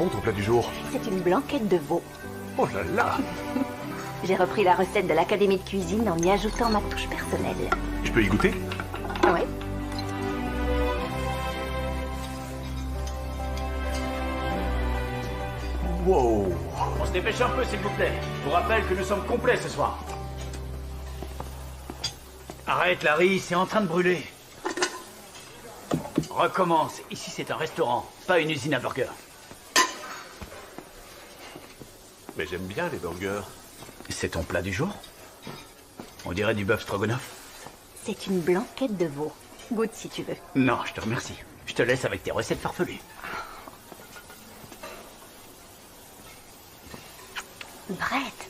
bon ton plat du jour? C'est une blanquette de veau. Oh là là! J'ai repris la recette de l'Académie de cuisine en y ajoutant ma touche personnelle. Je peux y goûter? Ouais. Wow! On se dépêche un peu, s'il vous plaît. Je vous rappelle que nous sommes complets ce soir. Arrête, Larry, c'est en train de brûler. Recommence. Ici, c'est un restaurant, pas une usine à burgers. Mais j'aime bien les burgers. C'est ton plat du jour? On dirait du bœuf stroganoff. C'est une blanquette de veau. Goûte si tu veux. Non, je te remercie. Je te laisse avec tes recettes farfelues. Brett,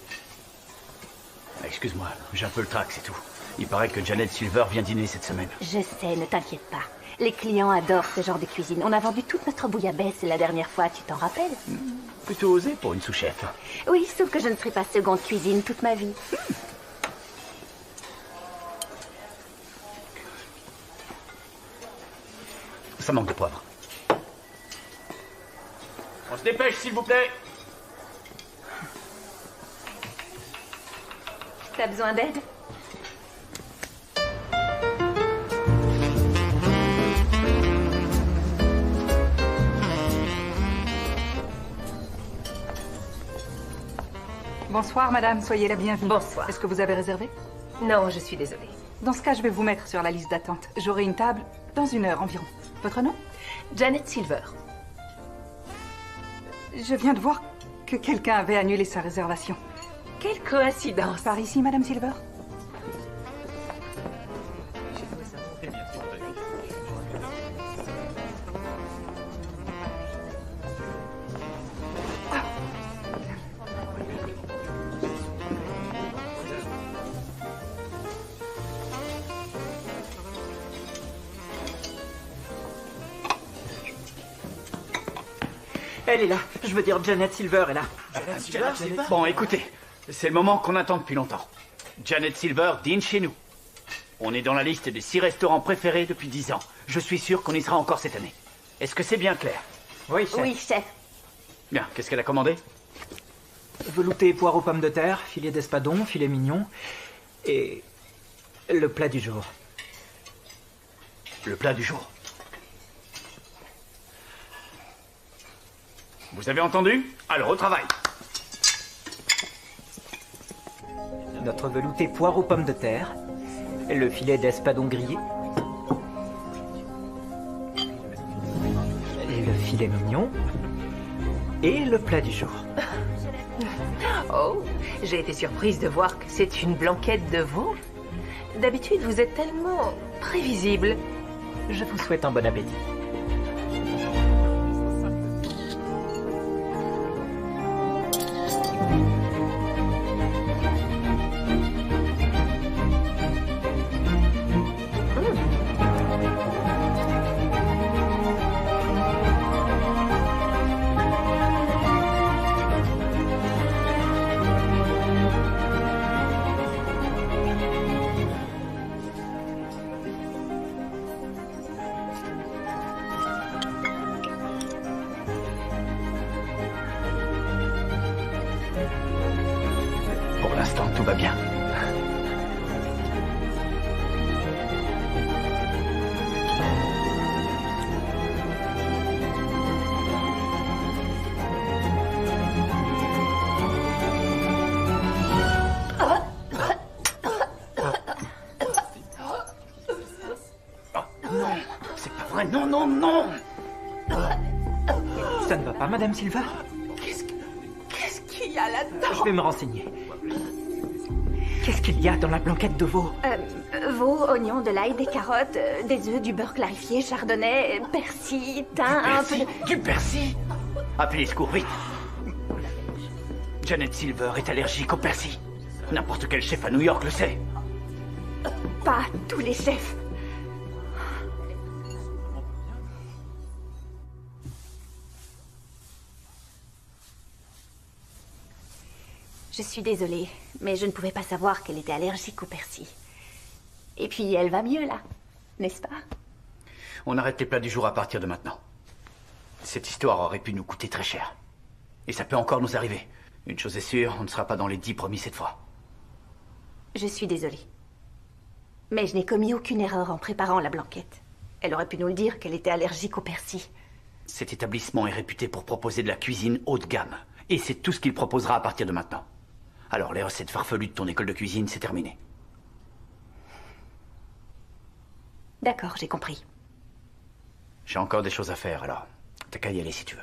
Excuse-moi, j'ai un peu le trac, c'est tout. Il paraît que Janet Silver vient dîner cette semaine. je sais, ne t'inquiète pas. Les clients adorent ce genre de cuisine. On a vendu toute notre bouillabaisse la dernière fois, tu t'en rappelles? Plutôt osé pour une sous-chef. Oui, sauf que je ne serai pas seconde cuisine toute ma vie. Ça manque de poivre. On se dépêche, s'il vous plaît. T'as besoin d'aide? Bonsoir madame, soyez la bienvenue. Bonsoir. Est-ce que vous avez réservé? Non, je suis désolée. Dans ce cas, je vais vous mettre sur la liste d'attente. J'aurai une table dans 1 heure environ. Votre nom? Janet Silver. Je viens de voir que quelqu'un avait annulé sa réservation. Quelle coïncidence. Par ici, madame Silver? Elle est là. Je veux dire, Janet Silver est là. Janet Silver. Bon, écoutez, c'est le moment qu'on attend depuis longtemps. Janet Silver dîne chez nous. On est dans la liste des 6 restaurants préférés depuis 10 ans. Je suis sûr qu'on y sera encore cette année. Est-ce que c'est bien clair? Oui, chef. Oui, chef. Bien, qu'est-ce qu'elle a commandé? Velouté poire aux pommes de terre, filet d'espadon, filet mignon et le plat du jour. Le plat du jour. Vous avez entendu? Alors, au travail. Notre velouté poire aux pommes de terre, le filet d'espadon grillé, le filet mignon et le plat du jour. Oh, j'ai été surprise de voir que c'est une blanquette de veau. D'habitude, vous êtes tellement prévisible. Je vous souhaite un bon appétit. Pour l'instant, tout va bien. Non, c'est pas vrai. Non, non, non. Ça ne va pas, madame Silver? Qu'est-ce qu'il y a là-dedans? Je vais me renseigner. Qu'est-ce qu'il y a dans la blanquette de veau? Veau, oignons, de l'ail, des carottes, des œufs, du beurre clarifié, chardonnay, persil, thym, un peu de... Du persil? Appelez les secours, vite. Janet Silver est allergique au persil. N'importe quel chef à New York le sait. Pas tous les chefs. Je suis désolée, mais je ne pouvais pas savoir qu'elle était allergique au persil. Et puis, elle va mieux, là, n'est-ce pas? On arrête les plats du jour à partir de maintenant. Cette histoire aurait pu nous coûter très cher. Et ça peut encore nous arriver. Une chose est sûre, on ne sera pas dans les 10 promis cette fois. Je suis désolée. Mais je n'ai commis aucune erreur en préparant la blanquette. Elle aurait pu nous le dire qu'elle était allergique au persil. Cet établissement est réputé pour proposer de la cuisine haut de gamme. Et c'est tout ce qu'il proposera à partir de maintenant. Alors les recettes farfelues de ton école de cuisine, c'est terminé. D'accord, j'ai compris. J'ai encore des choses à faire, alors t'as qu'à y aller si tu veux.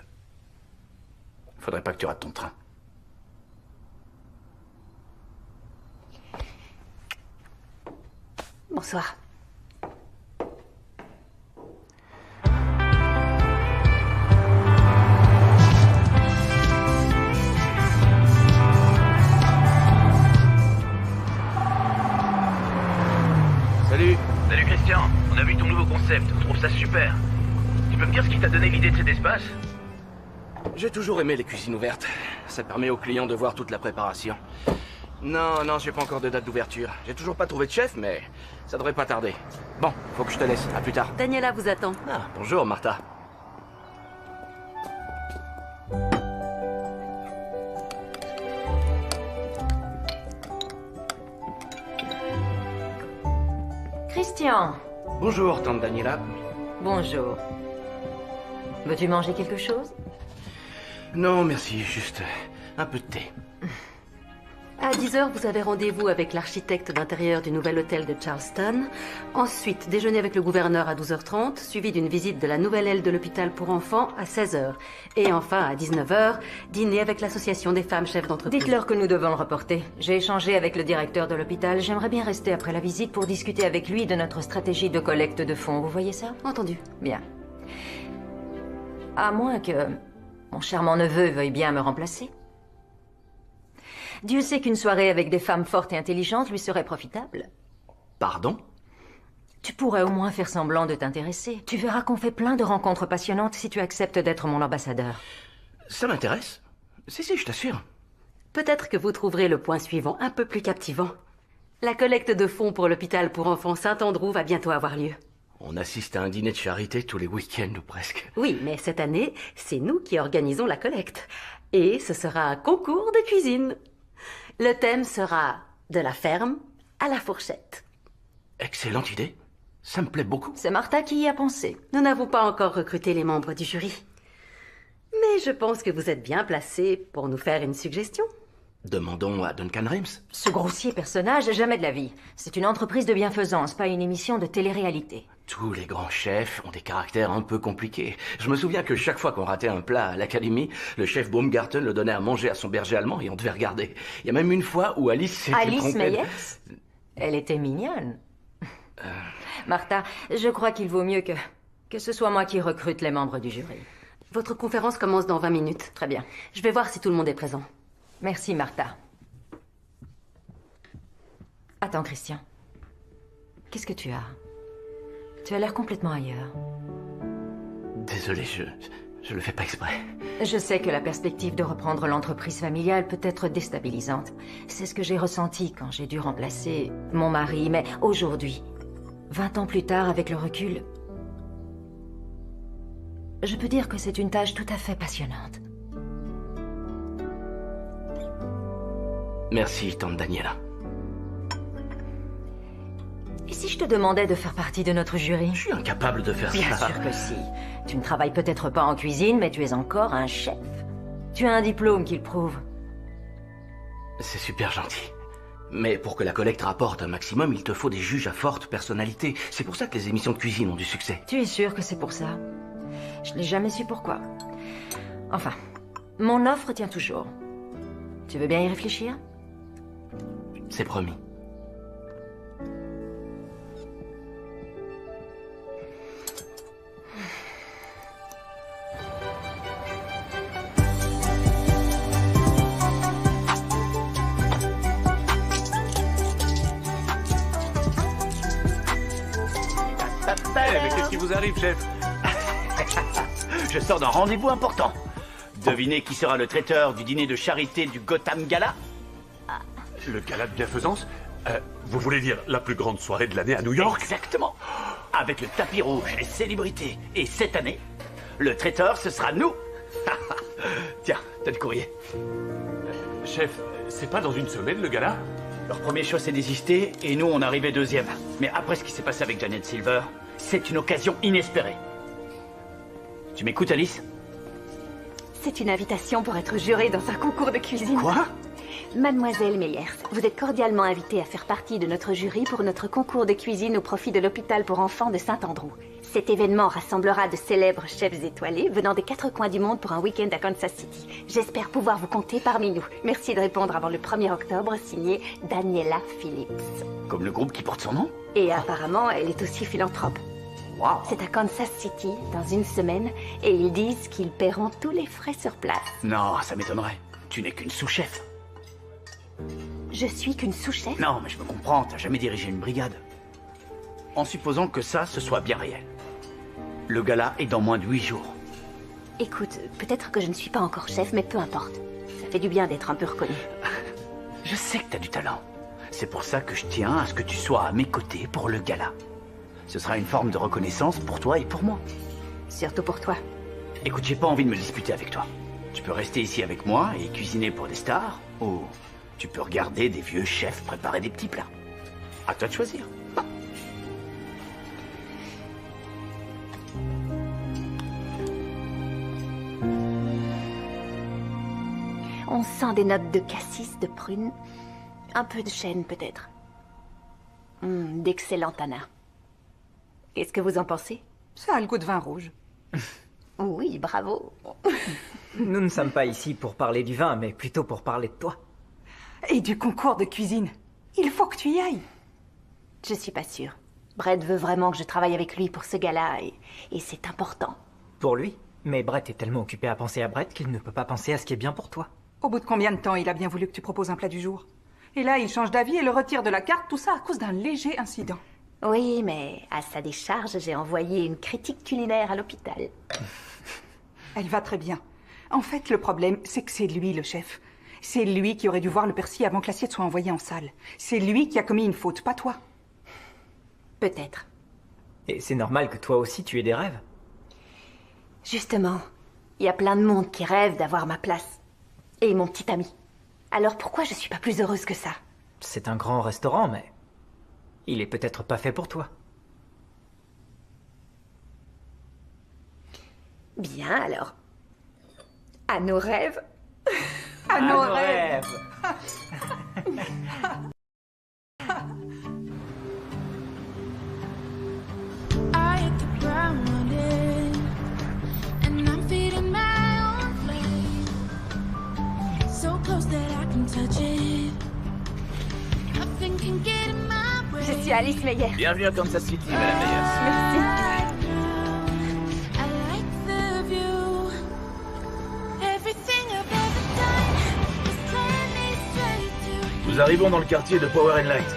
Faudrait pas que tu rates ton train. Bonsoir. Salut. Salut Christian, on a vu ton nouveau concept, on trouve ça super. Tu peux me dire ce qui t'a donné l'idée de cet espace? J'ai toujours aimé les cuisines ouvertes. Ça permet aux clients de voir toute la préparation. Non, j'ai pas encore de date d'ouverture. J'ai toujours pas trouvé de chef, mais ça devrait pas tarder. Bon, faut que je te laisse. À plus tard. Daniela vous attend. Ah, bonjour Martha. Christian, Bonjour, tante Daniela. bonjour. Veux-tu manger quelque chose? Non, merci, juste un peu de thé. À 10h, vous avez rendez-vous avec l'architecte d'intérieur du nouvel hôtel de Charleston. Ensuite, déjeuner avec le gouverneur à 12h30, suivi d'une visite de la nouvelle aile de l'hôpital pour enfants à 16h. Et enfin, à 19h, dîner avec l'association des femmes chefs d'entreprise. Dites-leur que nous devons le reporter. J'ai échangé avec le directeur de l'hôpital. J'aimerais bien rester après la visite pour discuter avec lui de notre stratégie de collecte de fonds. Vous voyez ça? Entendu. Bien. À moins que mon charmant neveu veuille bien me remplacer. Dieu sait qu'une soirée avec des femmes fortes et intelligentes lui serait profitable. Pardon? Tu pourrais au moins faire semblant de t'intéresser. Tu verras qu'on fait plein de rencontres passionnantes si tu acceptes d'être mon ambassadeur. Ça m'intéresse. Si, je t'assure. Peut-être que vous trouverez le point suivant un peu plus captivant. La collecte de fonds pour l'hôpital pour enfants Saint-Andrew va bientôt avoir lieu. On assiste à un dîner de charité tous les week-ends ou presque. Oui, mais cette année, c'est nous qui organisons la collecte. Et ce sera un concours de cuisine. Le thème sera de la ferme à la fourchette. Excellente idée. Ça me plaît beaucoup. C'est Martha qui y a pensé. Nous n'avons pas encore recruté les membres du jury. Mais je pense que vous êtes bien placé pour nous faire une suggestion. Demandons à Duncan Rims. Ce grossier personnage, jamais de la vie. C'est une entreprise de bienfaisance, pas une émission de télé-réalité. Tous les grands chefs ont des caractères un peu compliqués. Je me souviens que chaque fois qu'on ratait un plat à l'académie, le chef Baumgarten le donnait à manger à son berger allemand et on devait regarder. Il y a même une fois où Alice s'était Alice trompée de- Meyers? Elle était mignonne. Martha, je crois qu'il vaut mieux que ce soit moi qui recrute les membres du jury. Votre conférence commence dans 20 minutes. Très bien. Je vais voir si tout le monde est présent. Merci, Martha. Attends, Christian. Qu'est-ce que tu as? Tu as l'air complètement ailleurs. Désolé, je le fais pas exprès. Je sais que la perspective de reprendre l'entreprise familiale peut être déstabilisante. C'est ce que j'ai ressenti quand j'ai dû remplacer mon mari. Mais aujourd'hui, 20 ans plus tard, avec le recul, je peux dire que c'est une tâche tout à fait passionnante. Merci, tante Daniela. Et si je te demandais de faire partie de notre jury? Je suis incapable de faire Bien ça. sûr que si. Tu ne travailles peut-être pas en cuisine, mais tu es encore un chef. Tu as un diplôme qui le prouve. C'est super gentil. Mais pour que la collecte rapporte un maximum, il te faut des juges à forte personnalité. C'est pour ça que les émissions de cuisine ont du succès. Tu es sûr que c'est pour ça? Je n'ai jamais su pourquoi. Enfin, mon offre tient toujours. Tu veux bien y réfléchir? C'est promis. Mais qu'est-ce qui vous arrive, chef? Je sors d'un rendez-vous important. Devinez qui sera le traiteur du dîner de charité du Gotham Gala? Le gala de bienfaisance? Vous voulez dire la plus grande soirée de l'année à New York? Exactement. Avec le tapis rouge, les célébrités. Et cette année, le traiteur, ce sera nous. Tiens, t'as le courrier. Chef, c'est pas dans une semaine le gala? Leur premier choix s'est désisté et nous on arrivait deuxième. Mais après ce qui s'est passé avec Janet Silver, c'est une occasion inespérée. Tu m'écoutes, Alice? C'est une invitation pour être jurée dans un concours de cuisine. Quoi? Mademoiselle Meyers, vous êtes cordialement invitée à faire partie de notre jury pour notre concours de cuisine au profit de l'hôpital pour enfants de Saint-Andrew. Cet événement rassemblera de célèbres chefs étoilés venant des 4 coins du monde pour un week-end à Kansas City. J'espère pouvoir vous compter parmi nous. Merci de répondre avant le 1er octobre, signé Daniela Phillips. Comme le groupe qui porte son nom? Et apparemment, elle est aussi philanthrope. Waouh! C'est à Kansas City, dans une semaine, et ils disent qu'ils paieront tous les frais sur place. Non, ça m'étonnerait. Tu n'es qu'une sous-chef. Je suis qu'une sous-chef? Non, mais je me comprends, t'as jamais dirigé une brigade. En supposant que ça, ce soit bien réel. Le gala est dans moins de 8 jours. Écoute, peut-être que je ne suis pas encore chef, mais peu importe. Ça fait du bien d'être un peu reconnu. Je sais que t'as du talent. C'est pour ça que je tiens à ce que tu sois à mes côtés pour le gala. Ce sera une forme de reconnaissance pour toi et pour moi. Surtout pour toi. Écoute, j'ai pas envie de me disputer avec toi. Tu peux rester ici avec moi et cuisiner pour des stars, ou tu peux regarder des vieux chefs préparer des petits plats. À toi de choisir. On sent des notes de cassis, de prune, un peu de chêne peut-être. D'excellent tanin. Qu'est-ce que vous en pensez? Ça a le goût de vin rouge. Oui, bravo. Nous ne sommes pas ici pour parler du vin, mais plutôt pour parler de toi. Et du concours de cuisine. Il faut que tu y ailles. Je suis pas sûre. Brett veut vraiment que je travaille avec lui pour ce gala, et c'est important. Pour lui? Mais Brett est tellement occupé à penser à Brett qu'il ne peut pas penser à ce qui est bien pour toi. Au bout de combien de temps il a bien voulu que tu proposes un plat du jour? Et là, il change d'avis et le retire de la carte, tout ça à cause d'un léger incident. Oui, mais à sa décharge, j'ai envoyé une critique culinaire à l'hôpital. Elle va très bien. En fait, le problème, c'est que c'est lui le chef. C'est lui qui aurait dû voir le persil avant que l'assiette soit envoyée en salle. C'est lui qui a commis une faute, pas toi. Peut-être. Et c'est normal que toi aussi tu aies des rêves. Justement, il y a plein de monde qui rêve d'avoir ma place. Et mon petit ami. Alors pourquoi je suis pas plus heureuse que ça? C'est un grand restaurant, mais il est peut-être pas fait pour toi. Bien alors. À nos rêves. À nos rêves. I hit the ground running, and I'm feeding my own flame. So close that I can touch it. Nothing can get in my way. Je suis Alice Meyer. Bienvenue à Kansas City, Madame Meyers. Merci. I like the view. Everything I've ever done is turn me straight to Nous arrivons dans le quartier de Power and Light.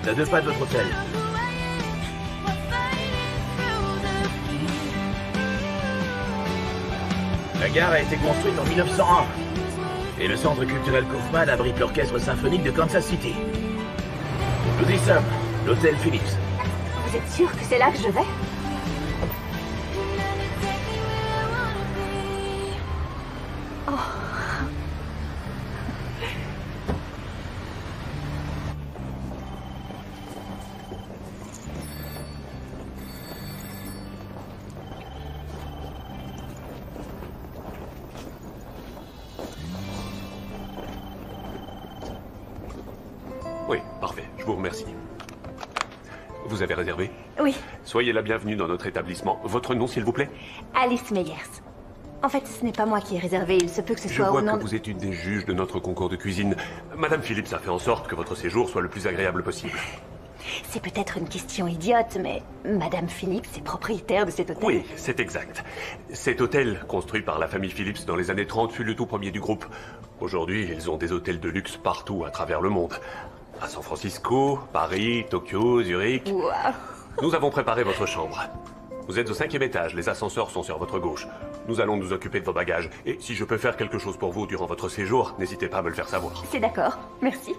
C'est à 2 pas de votre hôtel. who I am. We're fighting through the fear. La gare a été construite en 1901. Et le centre culturel Kaufman abrite l'orchestre symphonique de Kansas City. Nous y sommes, l'hôtel Phillips. Vous êtes sûr que c'est là que je vais? Oui, parfait, je vous remercie. Vous avez réservé? Oui, Soyez la bienvenue dans notre établissement. Votre nom, s'il vous plaît? Alice Meyers. En fait, ce n'est pas moi qui ai réservé, il se peut que ce Je soit vois au nom que de... vous êtes une des juges de notre concours de cuisine. Madame Phillips a fait en sorte que votre séjour soit le plus agréable possible. C'est peut-être une question idiote, mais Madame Phillips est propriétaire de cet hôtel. Oui, c'est exact. Cet hôtel, construit par la famille Phillips dans les années 30, fut le tout premier du groupe. Aujourd'hui, ils ont des hôtels de luxe partout à travers le monde. À San Francisco, Paris, Tokyo, Zurich. Waouh. Nous avons préparé votre chambre. Vous êtes au 5e étage, les ascenseurs sont sur votre gauche. Nous allons nous occuper de vos bagages. Et si je peux faire quelque chose pour vous durant votre séjour, n'hésitez pas à me le faire savoir. C'est d'accord, merci.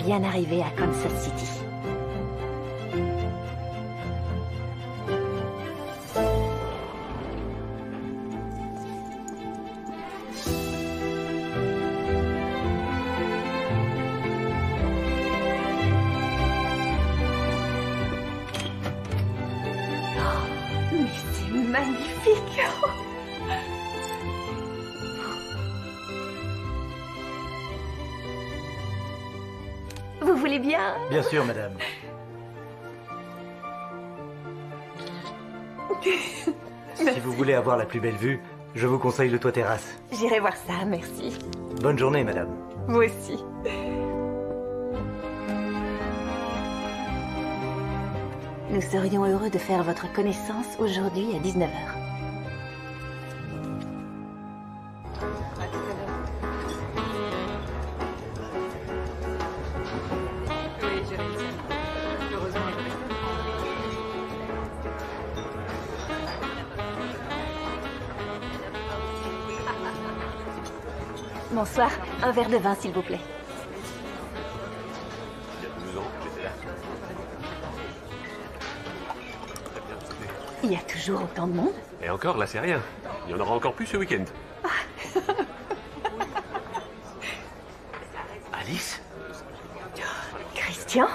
bien arrivé à Kansas City. Mais c'est magnifique! Vous voulez bien? Bien sûr, madame. Si vous voulez avoir la plus belle vue, je vous conseille le toit terrasse. J'irai voir ça, merci. Bonne journée, madame. Vous aussi. Nous serions heureux de faire votre connaissance aujourd'hui à 19h. Bonsoir, un verre de vin s'il vous plaît. Il y a 12 ans, j'étais là. Il y a toujours autant de monde? Et encore, là, c'est rien. Il y en aura encore plus ce week-end. Alice? Christian?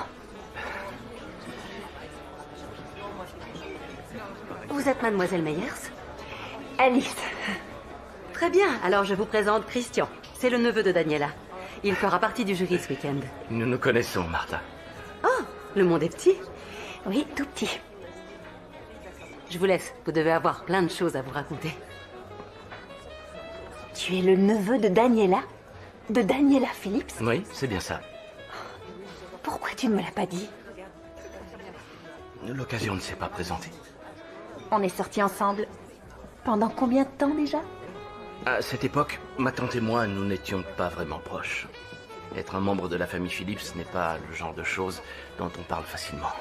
Vous êtes mademoiselle Meyers? Alice. Très bien, alors je vous présente Christian. C'est le neveu de Daniela. Il fera partie du jury ce week-end. Nous nous connaissons, Martha. Oh, le monde est petit. Oui, tout petit. Je vous laisse, vous devez avoir plein de choses à vous raconter. Tu es le neveu de Daniela? De Daniela Phillips? Oui, c'est bien ça. Pourquoi tu ne me l'as pas dit? L'occasion ne s'est pas présentée. On est sortis ensemble. Pendant combien de temps déjà? À cette époque, ma tante et moi, nous n'étions pas vraiment proches. Être un membre de la famille Phillips n'est pas le genre de choses dont on parle facilement.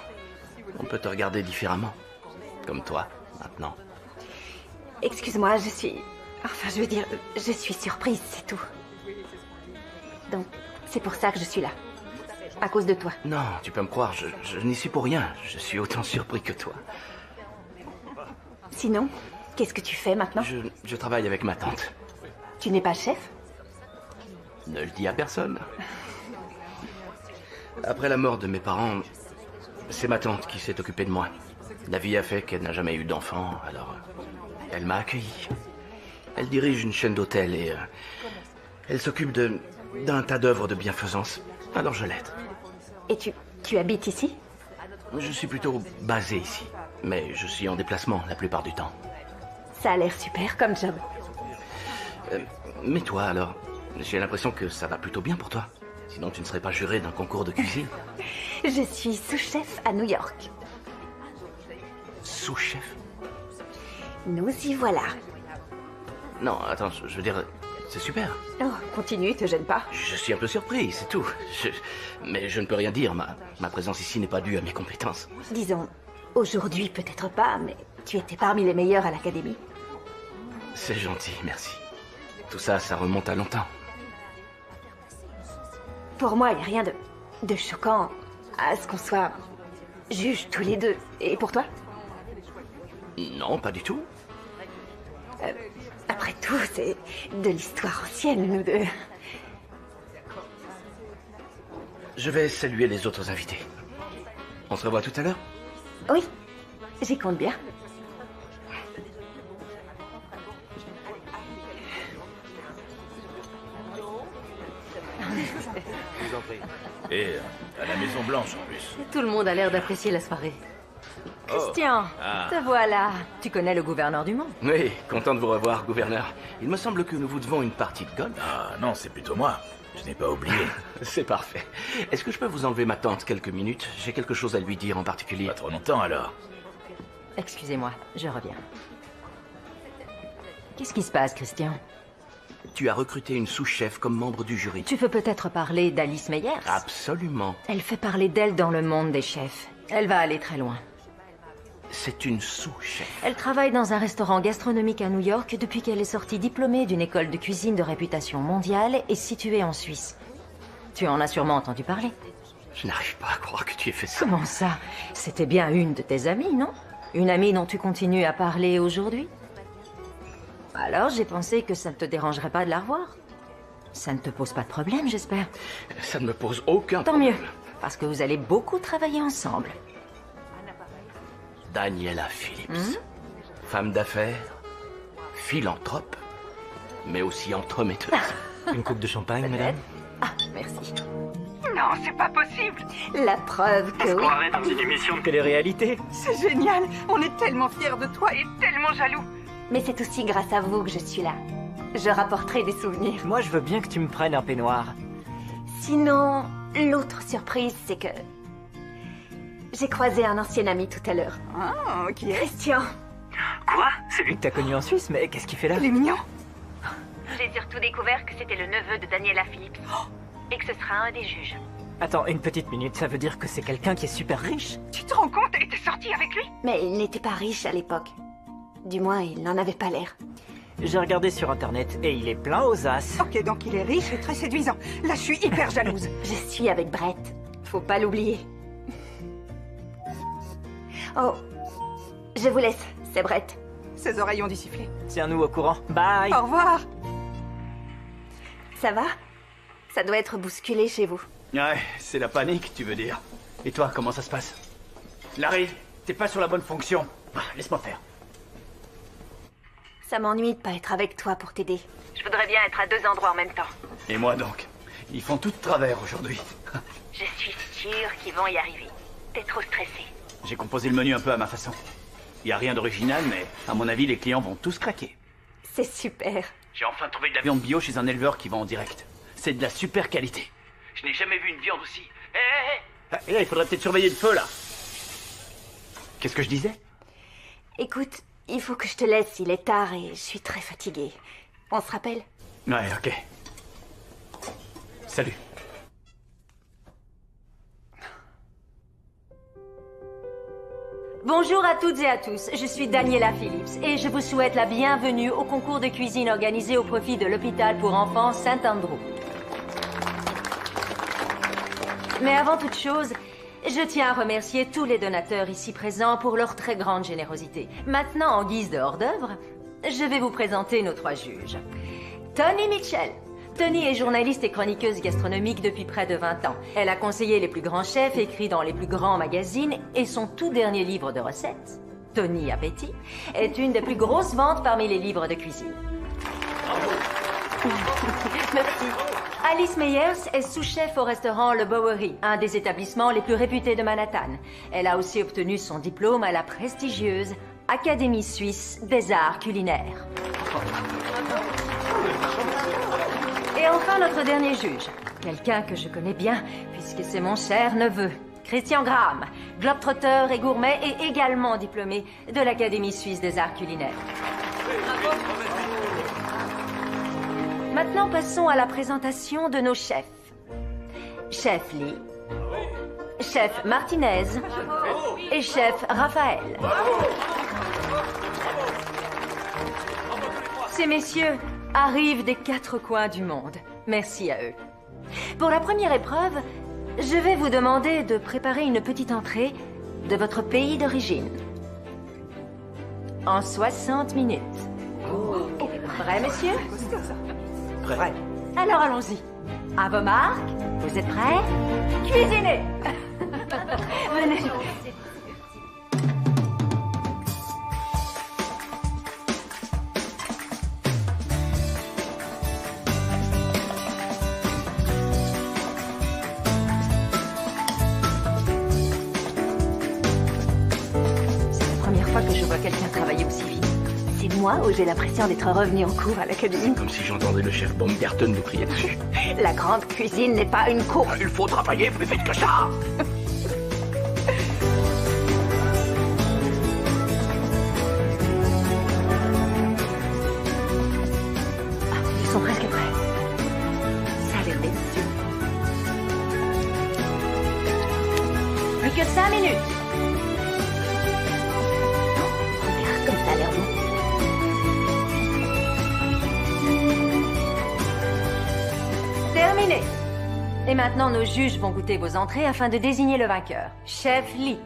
On peut te regarder différemment. Comme toi, maintenant. Excuse-moi, je suis... Enfin, je veux dire, je suis surprise, c'est tout. Donc, c'est pour ça que je suis là. À cause de toi. Non, tu peux me croire, je n'y suis pour rien. Je suis autant surpris que toi. Sinon, qu'est-ce que tu fais maintenant? Je travaille avec ma tante. Tu n'es pas chef? Ne le dis à personne. Après la mort de mes parents, c'est ma tante qui s'est occupée de moi. La vie a fait qu'elle n'a jamais eu d'enfant, alors elle m'a accueilli. Elle dirige une chaîne d'hôtels et elle s'occupe d'un tas d'œuvres de bienfaisance. Alors je l'aide. Et tu habites ici? Je suis plutôt basé ici, mais je suis en déplacement la plupart du temps. Ça a l'air super comme job. Mais toi alors, j'ai l'impression que ça va plutôt bien pour toi. Sinon tu ne serais pas juré d'un concours de cuisine. Je suis sous-chef à New York. Sous-chef? Nous y voilà. Non, attends, je veux dire, c'est super. Oh, continue, te gêne pas. Je suis un peu surpris, c'est tout. Mais je ne peux rien dire, ma présence ici n'est pas due à mes compétences. Disons, aujourd'hui peut-être pas, mais tu étais parmi les meilleurs à l'académie. C'est gentil, merci. Tout ça, ça remonte à longtemps. Pour moi, il n'y a rien de choquant à ce qu'on soit juges tous les deux. Et pour toi? Non, pas du tout. Après tout, c'est de l'histoire ancienne, nous deux. Je vais saluer les autres invités. On se revoit tout à l'heure? Oui, j'y compte bien. Et à la Maison Blanche en plus. Tout le monde a l'air d'apprécier la soirée. Christian, te voilà. Tu connais le gouverneur du Mans? Oui, content de vous revoir, gouverneur. Il me semble que nous vous devons une partie de golf. Ah non, c'est plutôt moi. Je n'ai pas oublié. C'est parfait. Est-ce que je peux vous enlever ma tante quelques minutes? J'ai quelque chose à lui dire en particulier. Pas trop longtemps alors. Excusez-moi, je reviens. Qu'est-ce qui se passe, Christian? Tu as recruté une sous-chef comme membre du jury. Tu veux peut-être parler d'Alice Meyers? Absolument. Elle fait parler d'elle dans le monde des chefs. Elle va aller très loin. C'est une sous-chef. Elle travaille dans un restaurant gastronomique à New York depuis qu'elle est sortie diplômée d'une école de cuisine de réputation mondiale et située en Suisse. Tu en as sûrement entendu parler. Je n'arrive pas à croire que tu aies fait ça. Comment ça? C'était bien une de tes amies, non? Une amie dont tu continues à parler aujourd'hui? Alors j'ai pensé que ça ne te dérangerait pas de la revoir. Ça ne te pose pas de problème, j'espère. Ça ne me pose aucun Tant problème. mieux, parce que vous allez beaucoup travailler ensemble. Daniela Phillips. Femme d'affaires, philanthrope, mais aussi entremetteuse. Une coupe de champagne, madame? Ah, merci. Non, c'est pas possible. La preuve que oui. croirait dans une émission de télé-réalité. C'est génial. On est tellement fiers de toi et tellement jaloux. Mais c'est aussi grâce à vous que je suis là. Je rapporterai des souvenirs. Moi, je veux bien que tu me prennes un peignoir. Sinon, l'autre surprise, c'est que... J'ai croisé un ancien ami tout à l'heure. Ah, qui est? Christian. Quoi? Celui que t'as connu en Suisse, mais qu'est-ce qu'il fait là? Il est mignon. J'ai surtout découvert que c'était le neveu de Daniela Phillips. Et que ce sera un des juges. Attends, une petite minute, ça veut dire que c'est quelqu'un qui est super riche? Tu te rends compte? Elle était sortie avec lui? Mais il n'était pas riche à l'époque. Du moins, il n'en avait pas l'air. J'ai regardé sur internet et il est plein aux as. Ok, donc il est riche et très séduisant. Là, je suis hyper jalouse. Je suis avec Brett. Faut pas l'oublier. Oh, je vous laisse. C'est Brett. Ses oreilles ont dû siffler. Tiens-nous au courant. Bye! Au revoir. Ça va? Ça doit être bousculé chez vous. Ouais, c'est la panique, tu veux dire. Et toi, comment ça se passe? Larry, t'es pas sur la bonne fonction. Ah, laisse-moi faire. Ça m'ennuie de pas être avec toi pour t'aider. Je voudrais bien être à deux endroits en même temps. Et moi donc? Ils font tout de travers aujourd'hui. Je suis sûre qu'ils vont y arriver. T'es trop stressé. J'ai composé le menu un peu à ma façon. Y a rien d'original, mais à mon avis, les clients vont tous craquer. C'est super. J'ai enfin trouvé de la viande bio chez un éleveur qui vend en direct. C'est de la super qualité. Je n'ai jamais vu une viande aussi. Hé, il faudrait peut-être surveiller le feu, là. Qu'est-ce que je disais? Écoute, il faut que je te laisse, il est tard et je suis très fatiguée. On se rappelle? Ouais, ok. Salut. Bonjour à toutes et à tous, je suis Daniela Phillips et je vous souhaite la bienvenue au concours de cuisine organisé au profit de l'hôpital pour enfants Saint-Andrew. Mais avant toute chose, je tiens à remercier tous les donateurs ici présents pour leur très grande générosité. Maintenant, en guise de hors-d'œuvre, je vais vous présenter nos trois juges. Toni Mitchell. Toni est journaliste et chroniqueuse gastronomique depuis près de 20 ans. Elle a conseillé les plus grands chefs, écrit dans les plus grands magazines, et son tout dernier livre de recettes, Toni Appétit, est une des plus grosses ventes parmi les livres de cuisine. Merci. Alice Meyers est sous-chef au restaurant Le Bowery, un des établissements les plus réputés de Manhattan. Elle a aussi obtenu son diplôme à la prestigieuse Académie suisse des arts culinaires. Et enfin, notre dernier juge. Quelqu'un que je connais bien, puisque c'est mon cher neveu. Christian Graham, globetrotter et gourmet et également diplômé de l'Académie suisse des arts culinaires. Maintenant, passons à la présentation de nos chefs. Chef Lee, chef Martinez et chef Raphaël. Ces messieurs arrivent des quatre coins du monde. Merci à eux. Pour la première épreuve, je vais vous demander de préparer une petite entrée de votre pays d'origine. En 60 minutes. Prêt, messieurs? Prêt. Alors allons-y. À vos marques, vous êtes prêts? Cuisinez! Venez. Que je vois quelqu'un travailler aussi vite. C'est moi ou j'ai l'impression d'être revenu en cours à l'académie? Comme si j'entendais le chef Baumgarten nous crier dessus. La grande cuisine n'est pas une cour. Il faut travailler plus vite que ça. Ils sont presque prêts. Ça a l'air délicieux. Plus que 5 minutes. Comme ça a l'air bon. Terminé. Et maintenant, nos juges vont goûter vos entrées afin de désigner le vainqueur. Chef Lee.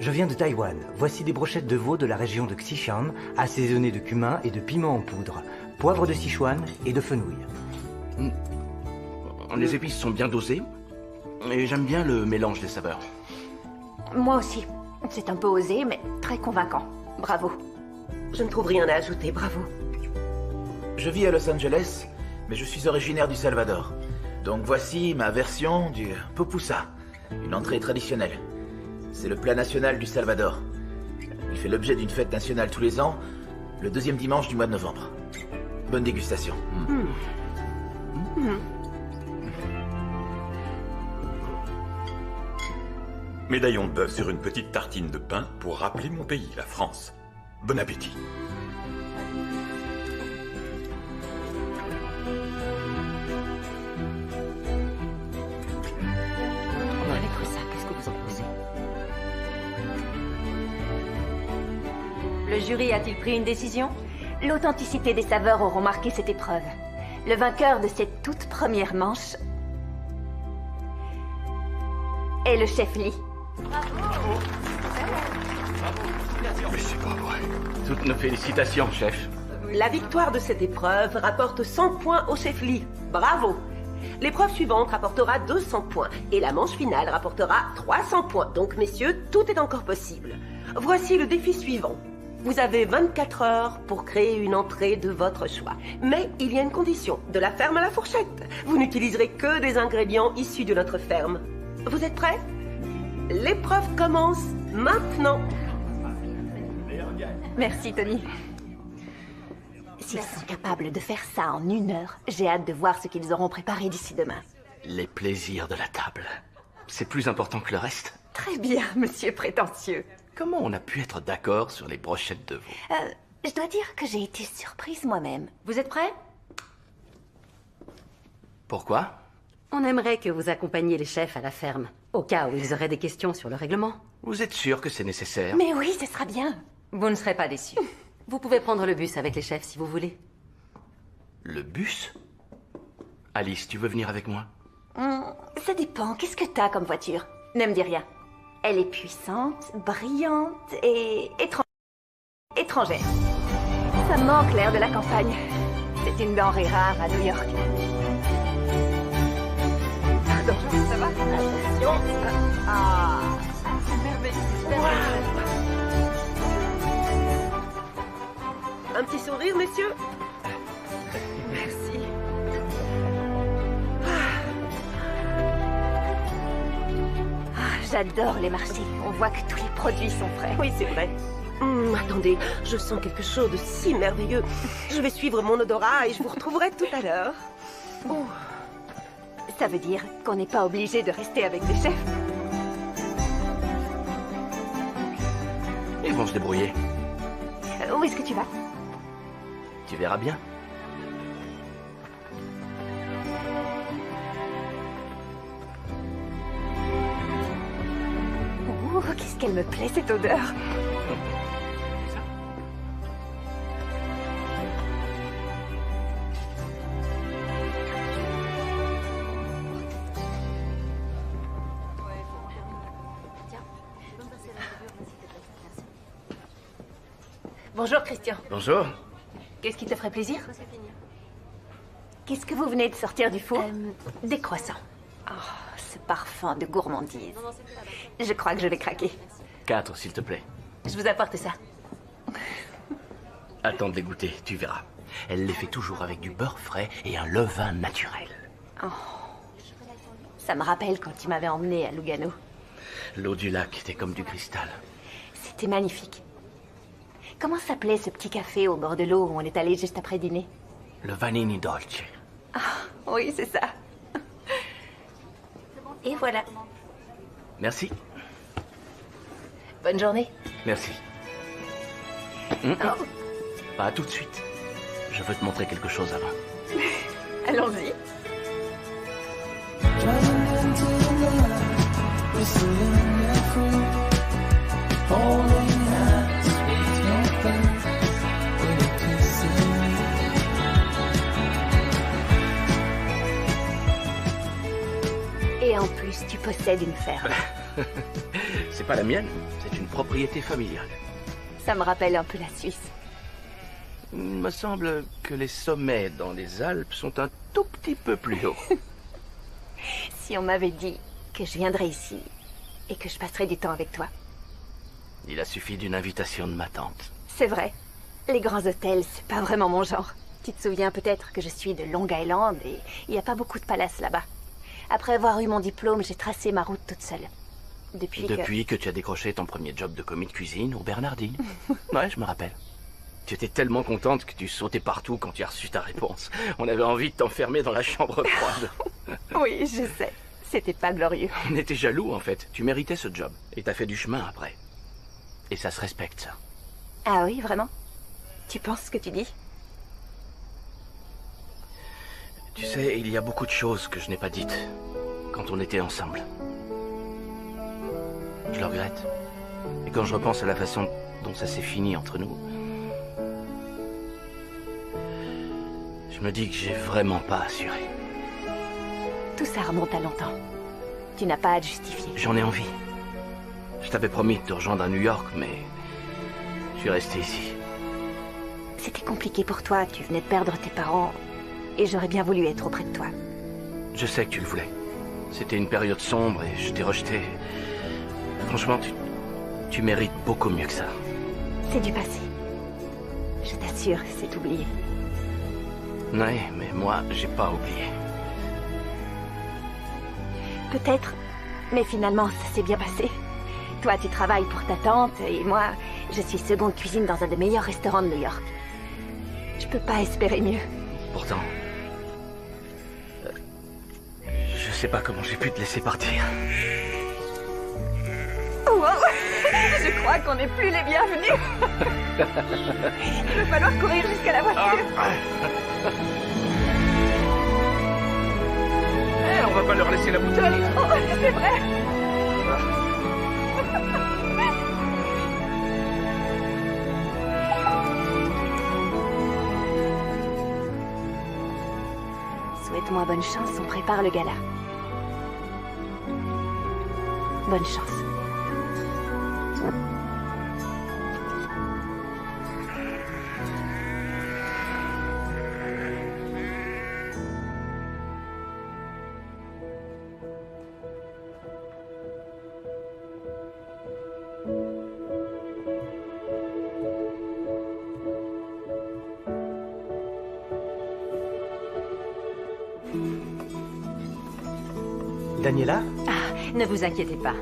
Je viens de Taïwan. Voici des brochettes de veau de la région de Xishan, assaisonnées de cumin et de piment en poudre, poivre de Sichuan et de fenouil. Les épices sont bien dosées, et j'aime bien le mélange des saveurs. Moi aussi. C'est un peu osé, mais très convaincant. Bravo. Je ne trouve rien à ajouter, bravo. Je vis à Los Angeles, mais je suis originaire du Salvador. Donc voici ma version du pupusa, une entrée traditionnelle. C'est le plat national du Salvador. Il fait l'objet d'une fête nationale tous les ans, le deuxième dimanche du mois de novembre. Bonne dégustation. Médaillon de bœuf sur une petite tartine de pain pour rappeler mon pays, la France. Bon appétit. Avec ça, qu'est-ce que vous en pensez? Le jury a-t-il pris une décision? L'authenticité des saveurs auront marqué cette épreuve. Le vainqueur de cette toute première manche est le chef Lee. Mais c'est pas vrai. Toutes nos félicitations, chef. La victoire de cette épreuve rapporte 100 points au chef Lee. Bravo. L'épreuve suivante rapportera 200 points et la manche finale rapportera 300 points. Donc, messieurs, tout est encore possible. Voici le défi suivant. Vous avez 24 heures pour créer une entrée de votre choix. Mais il y a une condition, de la ferme à la fourchette. Vous n'utiliserez que des ingrédients issus de notre ferme. Vous êtes prêts? L'épreuve commence maintenant. Merci, Tony. S'ils sont capables de faire ça en 1 heure, j'ai hâte de voir ce qu'ils auront préparé d'ici demain. Les plaisirs de la table. C'est plus important que le reste. Très bien, monsieur prétentieux. Comment on a pu être d'accord sur les brochettes de veau? Je dois dire que j'ai été surprise moi-même. Vous êtes prêts? Pourquoi? On aimerait que vous accompagniez les chefs à la ferme, au cas où ils auraient des questions sur le règlement. Vous êtes sûr que c'est nécessaire? Mais oui, ce sera bien. Vous ne serez pas déçus. Vous pouvez prendre le bus avec les chefs si vous voulez. Le bus? Alice, tu veux venir avec moi? Ça dépend. Qu'est-ce que t'as comme voiture? Ne me dis rien. Elle est puissante, brillante et étrangère. Ça manque l'air de la campagne. C'est une denrée rare à New York. Attention, ça va? Attention. Ah, c'est merveilleux. Super merveilleux. Un petit sourire, messieurs? Merci. J'adore les marchés. On voit que tous les produits sont frais. Oui, c'est vrai. Attendez, je sens quelque chose de si merveilleux. Je vais suivre mon odorat et je vous retrouverai tout à l'heure. Ça veut dire qu'on n'est pas obligé de rester avec des chefs. Ils vont se débrouiller. Où est-ce que tu vas? Tu verras bien. Qu'est-ce qu'elle me plaît, cette odeur. Bonjour, Christian. Bonjour. Qu'est-ce qui te ferait plaisir? Qu'est-ce que vous venez de sortir du four? Des croissants. Oh, ce parfum de gourmandise. Je crois que je vais craquer. 4, s'il te plaît. Je vous apporte ça. Attends de les goûter, tu verras. Elle les fait toujours avec du beurre frais et un levain naturel. Oh. Ça me rappelle quand tu m'avais emmené à Lugano. L'eau du lac était comme du cristal. C'était magnifique. Comment s'appelait ce petit café au bord de l'eau où on est allé juste après dîner? Le Vanini Dolce. Ah, oui, c'est ça. Et voilà. Merci. Bonne journée. Merci. Pas tout de suite. Je veux te montrer quelque chose avant. Allons-y. Et en plus, tu possèdes une ferme. C'est pas la mienne, c'est une propriété familiale. Ça me rappelle un peu la Suisse. Il me semble que les sommets dans les Alpes sont un tout petit peu plus hauts. Si on m'avait dit que je viendrais ici et que je passerais du temps avec toi. Il a suffi d'une invitation de ma tante. C'est vrai. Les grands hôtels, c'est pas vraiment mon genre. Tu te souviens peut-être que je suis de Long Island et il n'y a pas beaucoup de palaces là-bas. Après avoir eu mon diplôme, j'ai tracé ma route toute seule. Depuis que tu as décroché ton premier job de commis de cuisine au Bernardine. Ouais, je me rappelle. Tu étais tellement contente que tu sautais partout quand tu as reçu ta réponse. On avait envie de t'enfermer dans la chambre froide. Oui, je sais. C'était pas glorieux. On était jaloux, en fait. Tu méritais ce job. Et t'as fait du chemin après. Et ça se respecte, ça. Ah oui, vraiment? Tu penses ce que tu dis? Tu sais, il y a beaucoup de choses que je n'ai pas dites quand on était ensemble. Je le regrette. Et quand je repense à la façon dont ça s'est fini entre nous, je me dis que j'ai vraiment pas assuré. Tout ça remonte à longtemps. Tu n'as pas à te justifier. J'en ai envie. Je t'avais promis de te rejoindre à New York, mais je suis resté ici. C'était compliqué pour toi, tu venais de perdre tes parents. Et j'aurais bien voulu être auprès de toi. Je sais que tu le voulais. C'était une période sombre et je t'ai rejeté. Franchement, tu mérites beaucoup mieux que ça. C'est du passé. Je t'assure, c'est oublié. Oui, mais moi, j'ai pas oublié. Peut-être, mais finalement, ça s'est bien passé. Toi, tu travailles pour ta tante, et moi, je suis seconde cuisine dans un des meilleurs restaurants de New York. Je peux pas espérer mieux. Pourtant, je sais pas comment j'ai pu te laisser partir. Wow. Je crois qu'on n'est plus les bienvenus. Il va falloir courir jusqu'à la voiture. On va pas leur laisser la bouteille. Oh, c'est vrai. Souhaite-moi bonne chance, on prépare le gala. Bonne chance. Daniela? Ah, ne vous inquiétez pas.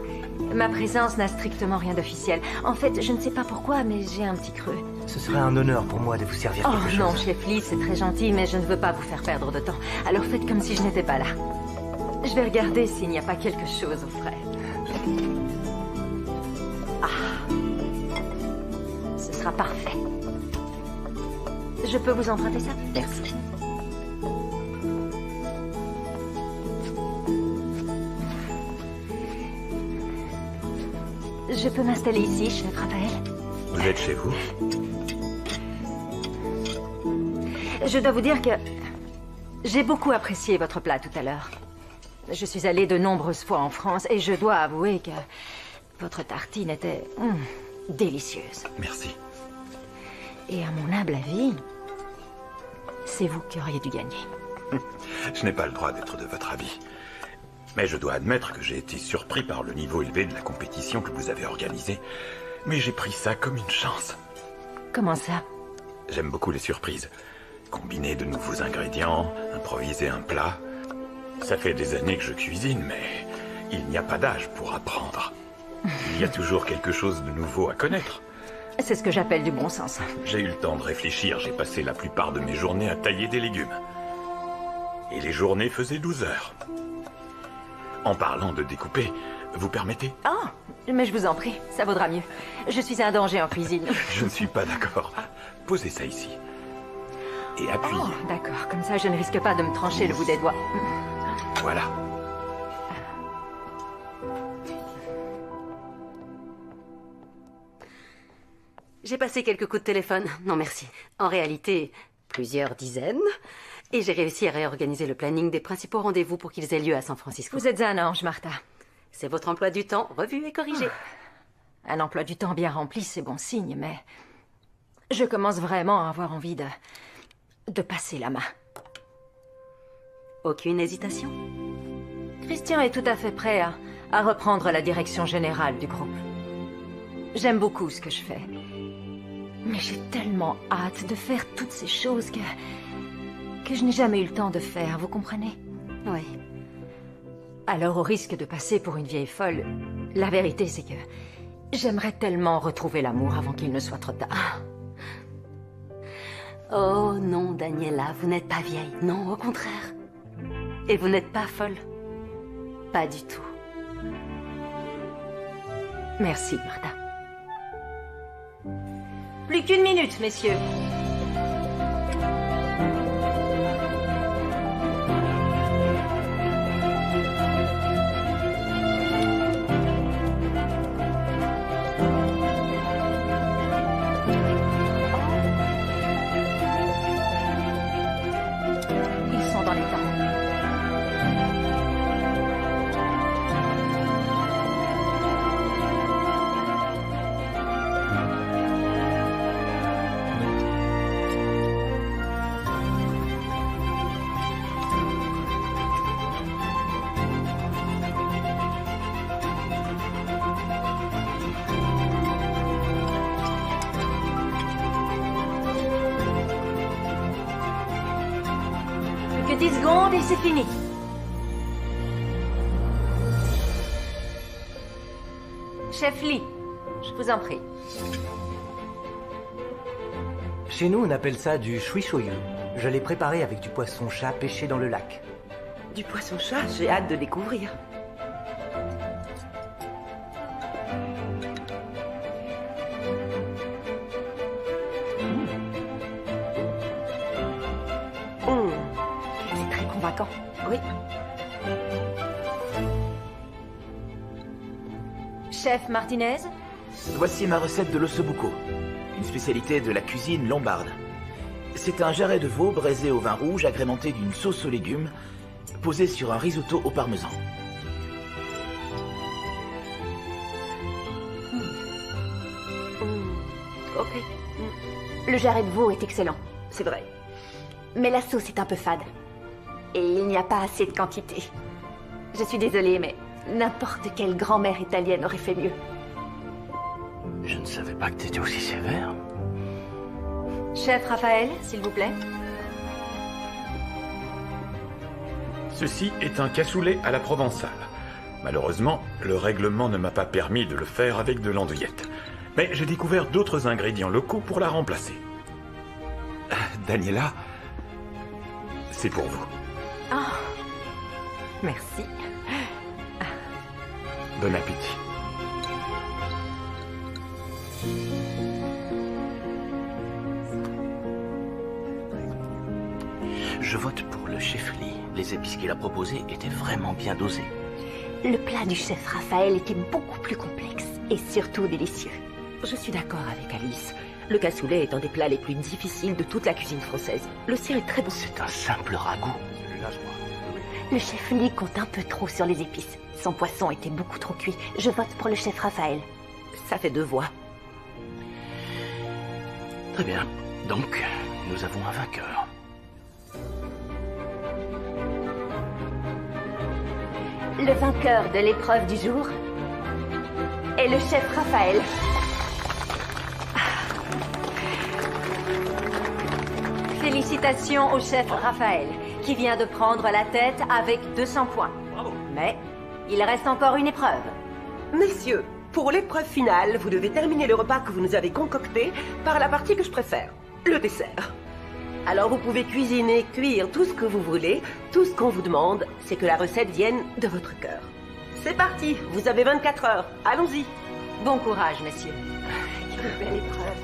Ma présence n'a strictement rien d'officiel. En fait, je ne sais pas pourquoi, mais j'ai un petit creux. Ce serait un honneur pour moi de vous servir quelque chose. Oh non, chef Lee, c'est très gentil, mais je ne veux pas vous faire perdre de temps. Alors faites comme si je n'étais pas là. Je vais regarder s'il n'y a pas quelque chose au frais. Ah. Ce sera parfait. Je peux vous emprunter ça? Merci. Je peux m'installer ici, chef Raphaël? Vous êtes chez vous? Je dois vous dire que j'ai beaucoup apprécié votre plat tout à l'heure. Je suis allée de nombreuses fois en France et je dois avouer que votre tartine était délicieuse. Merci. Et à mon humble avis, c'est vous qui auriez dû gagner. Je n'ai pas le droit d'être de votre avis. Mais je dois admettre que j'ai été surpris par le niveau élevé de la compétition que vous avez organisée. Mais j'ai pris ça comme une chance. Comment ça? J'aime beaucoup les surprises. Combiner de nouveaux ingrédients, improviser un plat. Ça fait des années que je cuisine, mais il n'y a pas d'âge pour apprendre. Il y a toujours quelque chose de nouveau à connaître. C'est ce que j'appelle du bon sens. J'ai eu le temps de réfléchir, j'ai passé la plupart de mes journées à tailler des légumes. Et les journées faisaient 12 heures. En parlant de découper, vous permettez? Ah, mais je vous en prie, ça vaudra mieux. Je suis un danger en cuisine. Je ne suis pas d'accord. Posez ça ici. Et appuyez. Oh, d'accord, comme ça je ne risque pas de me trancher le bout des doigts. Voilà. J'ai passé quelques coups de téléphone. Non, merci. En réalité, plusieurs dizaines. Et j'ai réussi à réorganiser le planning des principaux rendez-vous pour qu'ils aient lieu à San Francisco. Vous êtes un ange, Martha. C'est votre emploi du temps revu et corrigé. Un emploi du temps bien rempli, c'est bon signe, mais... je commence vraiment à avoir envie de passer la main. Aucune hésitation? Christian est tout à fait prêt à reprendre la direction générale du groupe. J'aime beaucoup ce que je fais. Mais j'ai tellement hâte de faire toutes ces choses que je n'ai jamais eu le temps de faire, vous comprenez? Oui. Alors, au risque de passer pour une vieille folle, la vérité c'est que j'aimerais tellement retrouver l'amour avant qu'il ne soit trop tard. Oh non, Daniela, vous n'êtes pas vieille. Non, au contraire. Et vous n'êtes pas folle. Pas du tout. Merci, Martha. Plus qu'une minute, messieurs. Ils sont dans les temps. Plus que 10 secondes et c'est fini. Chef Lee, je vous en prie. Chez nous, on appelle ça du shui-shoyu. Je l'ai préparé avec du poisson-chat pêché dans le lac. Du poisson-chat, j'ai hâte de découvrir. C'est très convaincant. Oui. Chef Martinez, Voici ma recette de l'ossobuco, une spécialité de la cuisine lombarde. C'est un jarret de veau braisé au vin rouge agrémenté d'une sauce aux légumes, posé sur un risotto au parmesan. Ok. Le jarret de veau est excellent. C'est vrai. Mais la sauce est un peu fade. Et il n'y a pas assez de quantité. Je suis désolée, mais n'importe quelle grand-mère italienne aurait fait mieux. Je ne savais pas que t'étais aussi sévère. chef Raphaël, s'il vous plaît. Ceci est un cassoulet à la provençale. Malheureusement, le règlement ne m'a pas permis de le faire avec de l'andouillette. Mais j'ai découvert d'autres ingrédients locaux pour la remplacer. Daniela, c'est pour vous. Oh, merci. Bon appétit. Je vote pour le chef Lee. Les épices qu'il a proposées étaient vraiment bien dosées. Le plat du chef Raphaël était beaucoup plus complexe et surtout délicieux. Je suis d'accord avec Alice. Le cassoulet est un des plats les plus difficiles de toute la cuisine française. Le sien est très bon. C'est un simple ragoût. Le chef Lee compte un peu trop sur les épices. Son poisson était beaucoup trop cuit. Je vote pour le chef Raphaël. Ça fait 2 voix. Très bien. Donc, nous avons un vainqueur. Le vainqueur de l'épreuve du jour est le chef Raphaël. Félicitations au chef Raphaël, qui vient de prendre la tête avec 200 points. Bravo. Mais il reste encore une épreuve. Messieurs, pour l'épreuve finale, vous devez terminer le repas que vous nous avez concocté par la partie que je préfère, le dessert. Alors vous pouvez cuisiner, cuire tout ce que vous voulez. Tout ce qu'on vous demande, c'est que la recette vienne de votre cœur. C'est parti, vous avez 24 heures. Allons-y. Bon courage, messieurs. Quelle belle épreuve.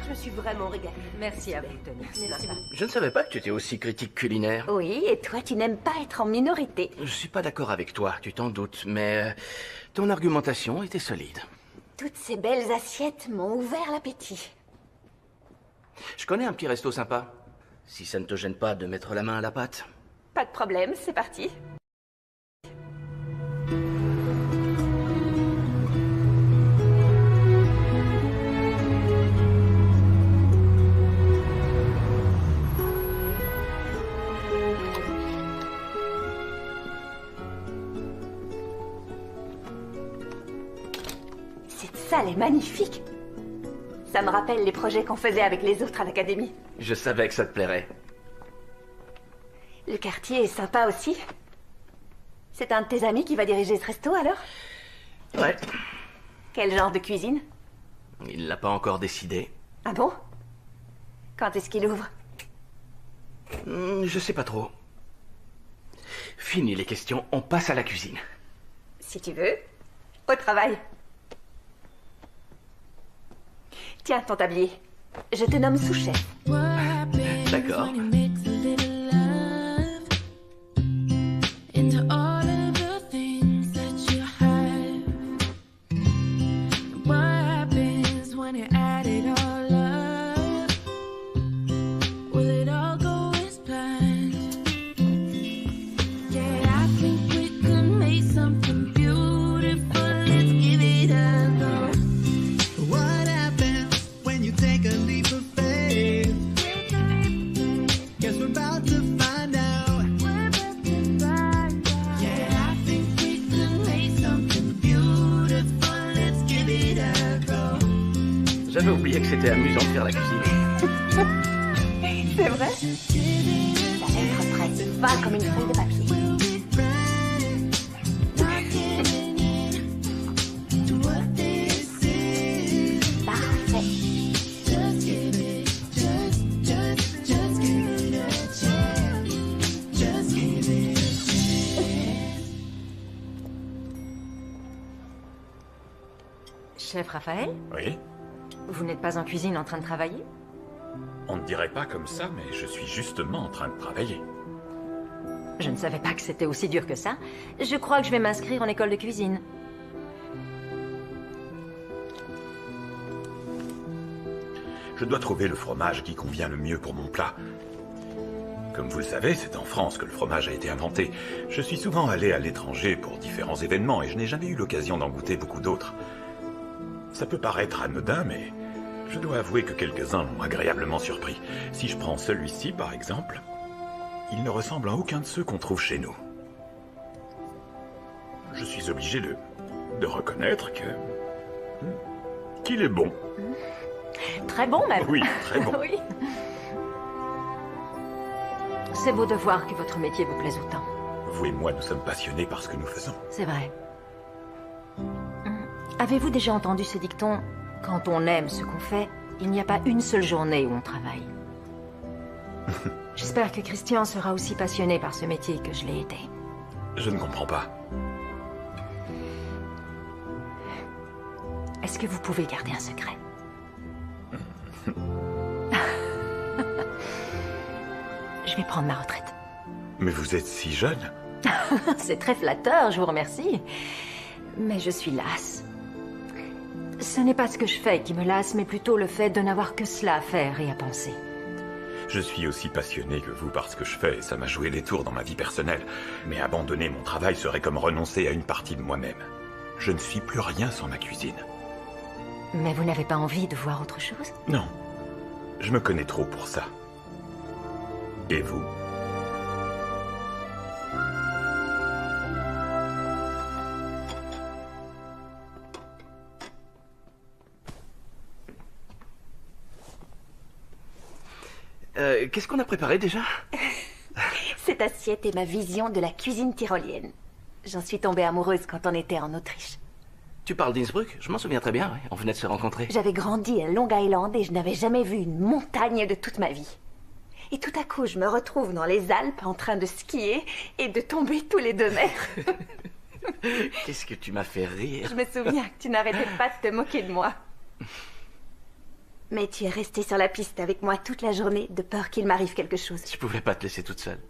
Je me suis vraiment régalée. Merci à vous, Tony. Merci beaucoup. Je ne savais pas que tu étais aussi critique culinaire. Oui, et toi, tu n'aimes pas être en minorité. Je suis pas d'accord avec toi, tu t'en doutes, mais ton argumentation était solide. Toutes ces belles assiettes m'ont ouvert l'appétit. Je connais un petit resto sympa. Si ça ne te gêne pas de mettre la main à la pâte. Pas de problème, c'est parti. Cette salle est magnifique. Ça me rappelle les projets qu'on faisait avec les autres à l'académie. Je savais que ça te plairait. Le quartier est sympa aussi. C'est un de tes amis qui va diriger ce resto alors? Ouais. Quel genre de cuisine? Il l'a pas encore décidé. Ah bon? Quand est-ce qu'il ouvre? Je sais pas trop. Fini les questions, on passe à la cuisine. Si tu veux. Au travail. Tiens, ton tablier. Je te nomme sous-chef. D'accord. Into all of the things that you have. What happens when you add it all up? Will it all go as planned? Yeah, I think we could make something beautiful. Let's give it a go. What happens when you take a leap of faith? Guess we're about to find out. J'avais oublié que c'était amusant de faire la cuisine. C'est vrai? Ça va être prêt. Va comme une feuille de papier. Chef Raphaël, Oui? vous n'êtes pas en cuisine en train de travailler? On ne dirait pas comme ça, mais je suis justement en train de travailler. Je ne savais pas que c'était aussi dur que ça. Je crois que je vais m'inscrire en école de cuisine. Je dois trouver le fromage qui convient le mieux pour mon plat. Comme vous le savez, c'est en France que le fromage a été inventé. Je suis souvent allé à l'étranger pour différents événements et je n'ai jamais eu l'occasion d'en goûter beaucoup d'autres. Ça peut paraître anodin, mais je dois avouer que quelques-uns m'ont agréablement surpris. Si je prends celui-ci, par exemple, il ne ressemble à aucun de ceux qu'on trouve chez nous. Je suis obligé de reconnaître qu'il est bon. Très bon, même. Oui, très bon. Oui. C'est beau de voir que votre métier vous plaise autant. Vous et moi, nous sommes passionnés par ce que nous faisons. C'est vrai. Avez-vous déjà entendu ce dicton? Quand on aime ce qu'on fait, il n'y a pas une seule journée où on travaille. J'espère que Christian sera aussi passionné par ce métier que je l'ai été. Je ne comprends pas. Est-ce que vous pouvez garder un secret? Je vais prendre ma retraite. Mais vous êtes si jeune. C'est très flatteur, je vous remercie. Mais je suis lasse. Ce n'est pas ce que je fais qui me lasse, mais plutôt le fait de n'avoir que cela à faire et à penser. Je suis aussi passionné que vous par ce que je fais, et ça m'a joué des tours dans ma vie personnelle. Mais abandonner mon travail serait comme renoncer à une partie de moi-même. Je ne suis plus rien sans ma cuisine. Mais vous n'avez pas envie de voir autre chose? Non. Je me connais trop pour ça. Et vous? Qu'est-ce qu'on a préparé déjà? Cette assiette est ma vision de la cuisine tyrolienne. J'en suis tombée amoureuse quand on était en Autriche. Tu parles d'Innsbruck? Je m'en souviens très bien, ouais. On venait de se rencontrer. J'avais grandi à Long Island et je n'avais jamais vu une montagne de toute ma vie. Et tout à coup, je me retrouve dans les Alpes en train de skier et de tomber tous les 2 mètres. Qu'est-ce que tu m'as fait rire? Je me souviens que tu n'arrêtais pas de te moquer de moi. Mais tu es resté sur la piste avec moi toute la journée de peur qu'il m'arrive quelque chose. Je pouvais pas te laisser toute seule.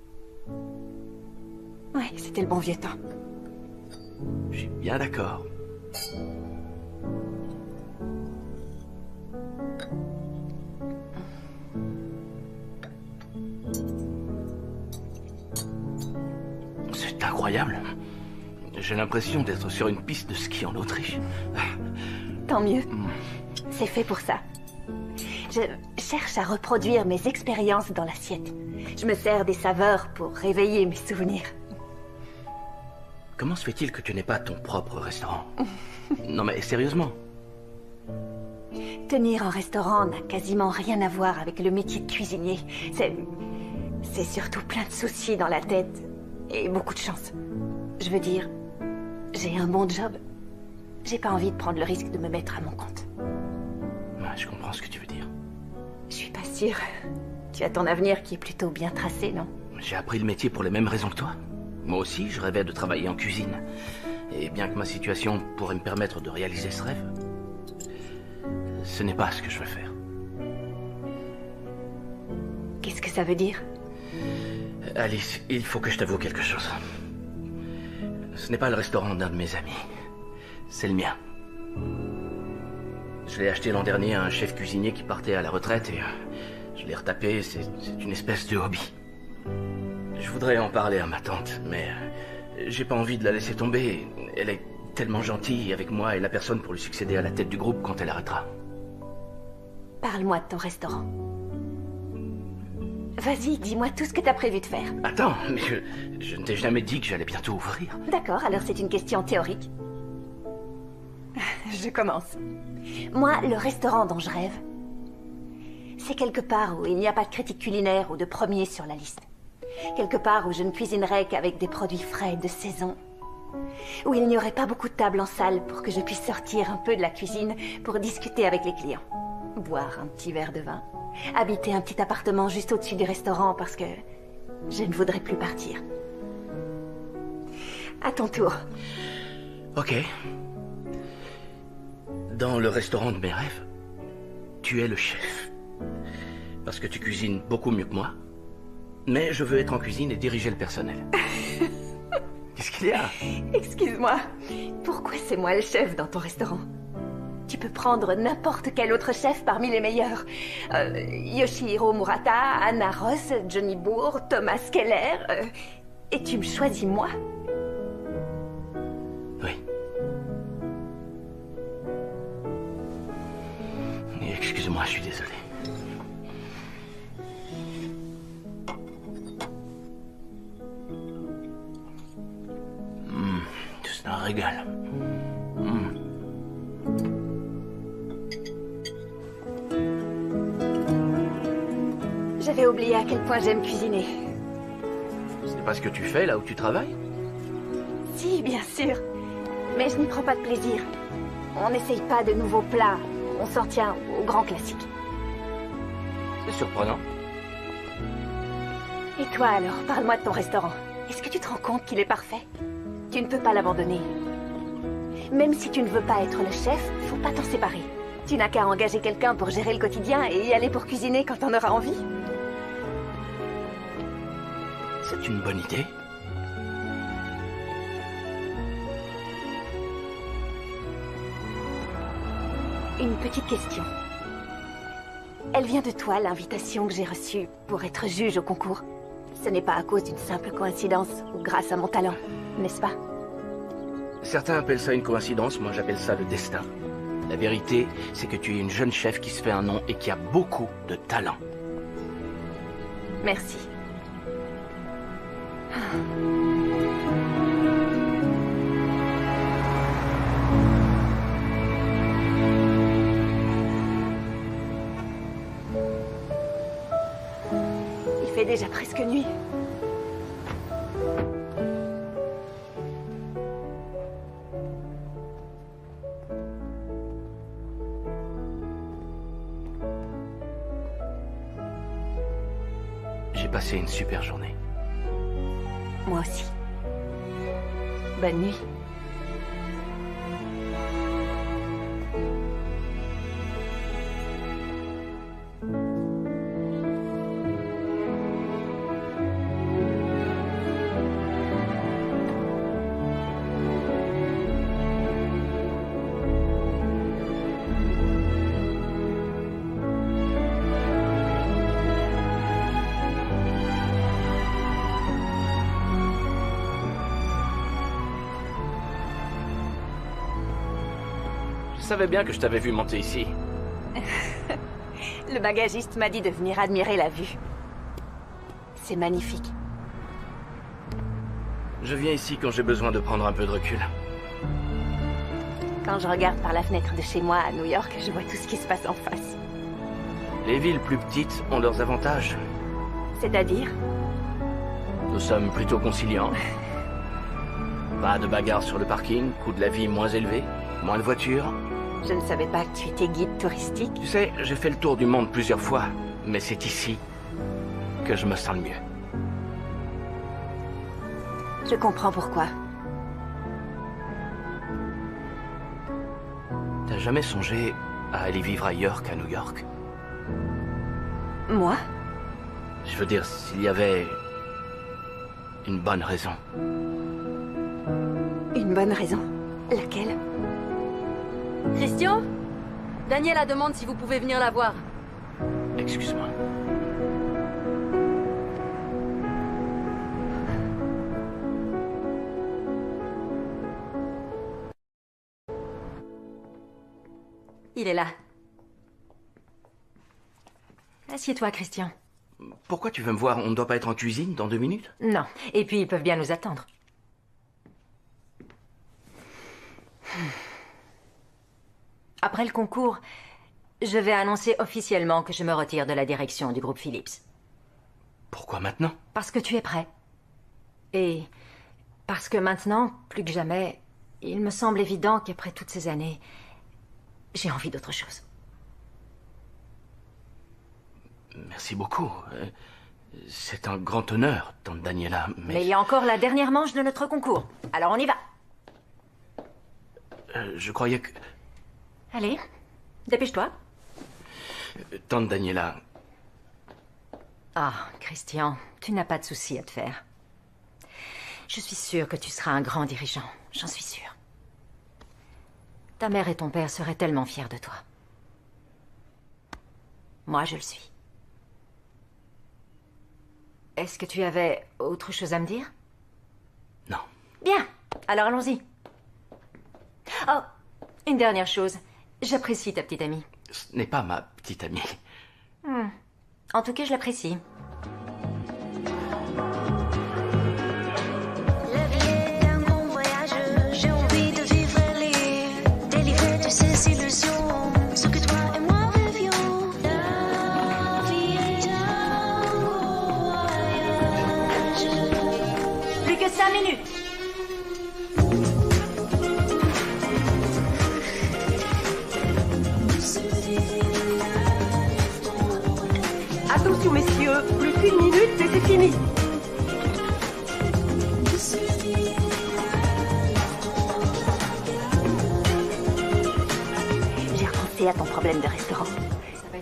Ouais, c'était le bon vieux temps. Je suis bien d'accord. incroyable. J'ai l'impression d'être sur une piste de ski en Autriche. Tant mieux. C'est fait pour ça. Je cherche à reproduire mes expériences dans l'assiette. Je me sers des saveurs pour réveiller mes souvenirs. Comment se fait-il que tu n'aies pas ton propre restaurant? Non mais sérieusement. Tenir un restaurant n'a quasiment rien à voir avec le métier de cuisinier. C'est surtout plein de soucis dans la tête. Et beaucoup de chance. Je veux dire, j'ai un bon job. J'ai pas envie de prendre le risque de me mettre à mon compte. Ouais, je comprends ce que tu veux dire. Je suis pas sûre. Tu as ton avenir qui est plutôt bien tracé, non? J'ai appris le métier pour les mêmes raisons que toi. Moi aussi, je rêvais de travailler en cuisine. Et bien que ma situation pourrait me permettre de réaliser ce rêve, ce n'est pas ce que je veux faire. Qu'est-ce que ça veut dire? Alice, il faut que je t'avoue quelque chose. Ce n'est pas le restaurant d'un de mes amis. C'est le mien. Je l'ai acheté l'an dernier à un chef cuisinier qui partait à la retraite et je l'ai retapé. C'est une espèce de hobby. Je voudrais en parler à ma tante, mais j'ai pas envie de la laisser tomber. Elle est tellement gentille avec moi et la personne pour lui succéder à la tête du groupe quand elle arrêtera. Parle-moi de ton restaurant. Vas-y, dis-moi tout ce que t'as prévu de faire. Attends, mais je ne t'ai jamais dit que j'allais bientôt ouvrir. D'accord, alors c'est une question théorique. Je commence. Moi, le restaurant dont je rêve, c'est quelque part où il n'y a pas de critique culinaire ou de premier sur la liste. Quelque part où je ne cuisinerai qu'avec des produits frais de saison. Où il n'y aurait pas beaucoup de tables en salle pour que je puisse sortir un peu de la cuisine pour discuter avec les clients. Boire un petit verre de vin. Habiter un petit appartement juste au-dessus du restaurant parce que je ne voudrais plus partir. À ton tour. Ok. Dans le restaurant de mes rêves, tu es le chef. Parce que tu cuisines beaucoup mieux que moi. Mais je veux être en cuisine et diriger le personnel. Qu'est-ce qu'il y a? Excuse-moi. Pourquoi c'est moi le chef dans ton restaurant? Tu peux prendre n'importe quel autre chef parmi les meilleurs. Yoshihiro Murata, Anna Ross, Johnny Bourg, Thomas Keller. Et tu me choisis moi? Oui. Et excuse-moi, je suis désolé. C'est un régal. J'avais oublié à quel point j'aime cuisiner. Ce n'est pas ce que tu fais là où tu travailles? Si, bien sûr. Mais je n'y prends pas de plaisir. On n'essaye pas de nouveaux plats. On s'en tient aux grands classiques. C'est surprenant. Et toi alors, parle-moi de ton restaurant. Est-ce que tu te rends compte qu'il est parfait? Tu ne peux pas l'abandonner. Même si tu ne veux pas être le chef, faut pas t'en séparer. Tu n'as qu'à engager quelqu'un pour gérer le quotidien et y aller pour cuisiner quand t'en auras envie. C'est une bonne idée. Une petite question. Elle vient de toi, l'invitation que j'ai reçue pour être juge au concours. Ce n'est pas à cause d'une simple coïncidence ou grâce à mon talent, n'est-ce pas? Certains appellent ça une coïncidence, moi j'appelle ça le destin. La vérité, c'est que tu es une jeune chef qui se fait un nom et qui a beaucoup de talent. Merci. Il fait déjà presque nuit. J'ai passé une super journée. Moi aussi. Bonne nuit. savais bien que je t'avais vu monter ici. Le bagagiste m'a dit de venir admirer la vue. C'est magnifique. Je viens ici quand j'ai besoin de prendre un peu de recul. Quand je regarde par la fenêtre de chez moi à New York, je vois tout ce qui se passe en face. Les villes plus petites ont leurs avantages. C'est-à-dire? Nous sommes plutôt conciliants. Pas de bagarres sur le parking, coût de la vie moins élevé, moins de voitures. Je ne savais pas que tu étais guide touristique. Tu sais, j'ai fait le tour du monde plusieurs fois, mais c'est ici que je me sens le mieux. Je comprends pourquoi. T'as jamais songé à aller vivre ailleurs qu'à New York? Moi? Je veux dire, s'il y avait une bonne raison. Une bonne raison? Laquelle? Christian? Daniela demande si vous pouvez venir la voir. Excuse-moi. Il est là. Assieds-toi, Christian. Pourquoi tu veux me voir? On ne doit pas être en cuisine dans 2 minutes? Non. Et puis, ils peuvent bien nous attendre. Après le concours, je vais annoncer officiellement que je me retire de la direction du groupe Philips. Pourquoi maintenant? Parce que tu es prêt. Et parce que maintenant, plus que jamais, il me semble évident qu'après toutes ces années, j'ai envie d'autre chose. Merci beaucoup. C'est un grand honneur, tante Daniela, Mais il y a encore la dernière manche de notre concours. Alors on y va. Je croyais que... Allez, dépêche-toi. Tante Daniela... Ah, Christian, tu n'as pas de souci à te faire. Je suis sûre que tu seras un grand dirigeant. J'en suis sûre. Ta mère et ton père seraient tellement fiers de toi. Moi, je le suis. Est-ce que tu avais autre chose à me dire? Non. Bien, alors allons-y. Oh, une dernière chose. J'apprécie ta petite amie. Ce n'est pas ma petite amie. En tout cas, je l'apprécie. La vie est un bon voyage, j'ai envie de vivre et lire, délivrer de ces illusions, ce que toi et moi rêvions. La vie est un beau voyage. Plus que 5 minutes. Attention messieurs, plus qu'une minute et c'est fini. J'ai repensé à ton problème de restaurant.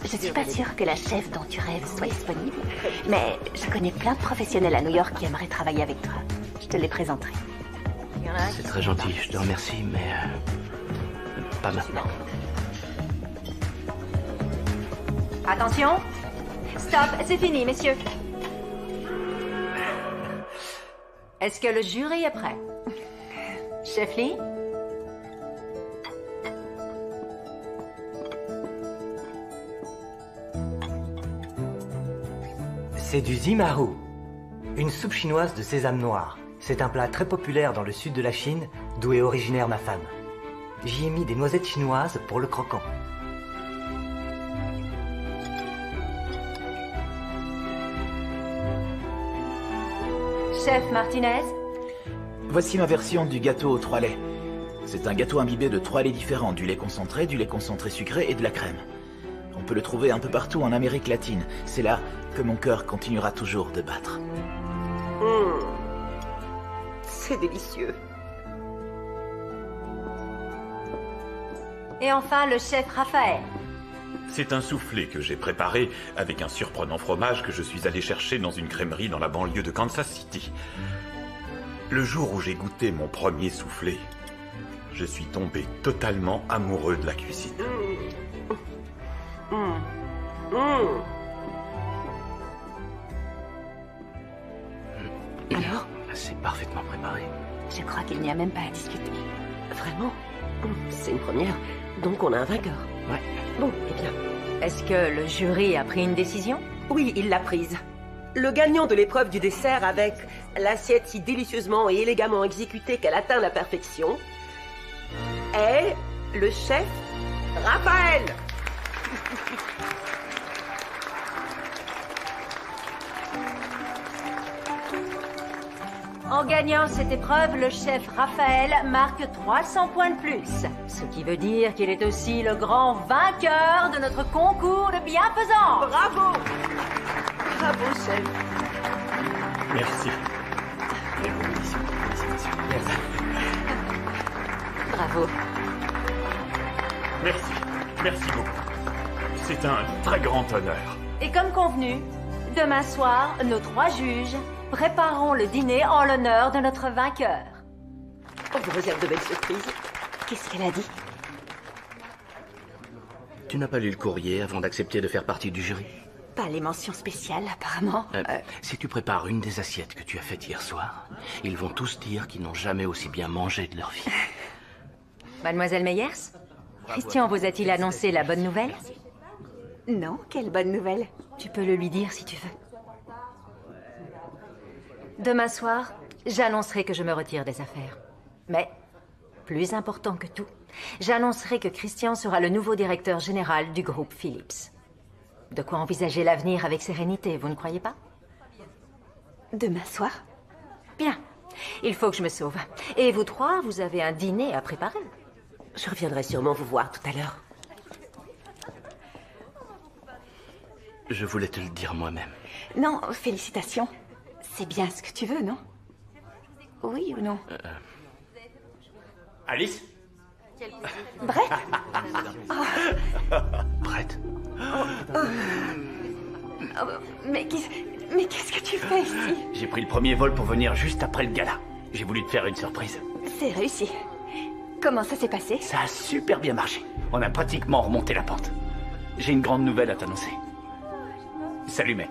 Je suis pas sûre que la chef dont tu rêves soit disponible, mais je connais plein de professionnels à New York qui aimeraient travailler avec toi. Je te les présenterai. C'est très gentil, je te remercie, mais... pas maintenant. Attention. Stop, c'est fini, messieurs. Est-ce que le jury est prêt? Chef Lee? C'est du zimahu, une soupe chinoise de sésame noir. C'est un plat très populaire dans le sud de la Chine, d'où est originaire ma femme. J'y ai mis des noisettes chinoises pour le croquant. Chef Martinez? Voici ma version du gâteau aux 3 laits. C'est un gâteau imbibé de 3 laits différents, du lait concentré sucré et de la crème. On peut le trouver un peu partout en Amérique latine. C'est là que mon cœur continuera toujours de battre. C'est délicieux. Et enfin, le chef Raphaël. C'est un soufflé que j'ai préparé avec un surprenant fromage que je suis allé chercher dans une crèmerie dans la banlieue de Kansas City. Le jour où j'ai goûté mon premier soufflé, je suis tombé totalement amoureux de la cuisine. Alors? C'est parfaitement préparé. Je crois qu'il n'y a même pas à discuter. Vraiment? C'est une première. Donc on a un vainqueur. Ouais. Bon, eh bien. Est-ce que le jury a pris une décision? Oui, il l'a prise. Le gagnant de l'épreuve du dessert avec l'assiette si délicieusement et élégamment exécutée qu'elle atteint la perfection est le chef Raphaël. En gagnant cette épreuve, le chef Raphaël marque 300 points de plus. Ce qui veut dire qu'il est aussi le grand vainqueur de notre concours de bienfaisance. Bravo! Bravo, chef. Merci. Bravo. Merci. Merci beaucoup. C'est un très grand honneur. Et comme convenu, demain soir, nos 3 juges prépareront le dîner en l'honneur de notre vainqueur. On vous réserve de belles surprises. Qu'est-ce qu'elle a dit? Tu n'as pas lu le courrier avant d'accepter de faire partie du jury? Pas les mentions spéciales, apparemment. Si tu prépares une des assiettes que tu as faites hier soir, ils vont tous dire qu'ils n'ont jamais aussi bien mangé de leur vie. Mademoiselle Meyers, Christian vous a-t-il annoncé la bonne nouvelle? Non, quelle bonne nouvelle. Tu peux le lui dire si tu veux. Demain soir, j'annoncerai que je me retire des affaires. Mais, plus important que tout, j'annoncerai que Christian sera le nouveau directeur général du groupe Philips. De quoi envisager l'avenir avec sérénité, vous ne croyez pas? Demain soir? Bien. Il faut que je me sauve. Et vous 3, vous avez un dîner à préparer. Je reviendrai sûrement vous voir tout à l'heure. Je voulais te le dire moi-même. Non, félicitations. C'est bien ce que tu veux, non? Oui ou non? Alice? Brett? Brett? Mais qu'est-ce que tu fais ici? J'ai pris le premier vol pour venir juste après le gala. J'ai voulu te faire une surprise. C'est réussi. Comment ça s'est passé? Ça a super bien marché. On a pratiquement remonté la pente. J'ai une grande nouvelle à t'annoncer. Salut, mec.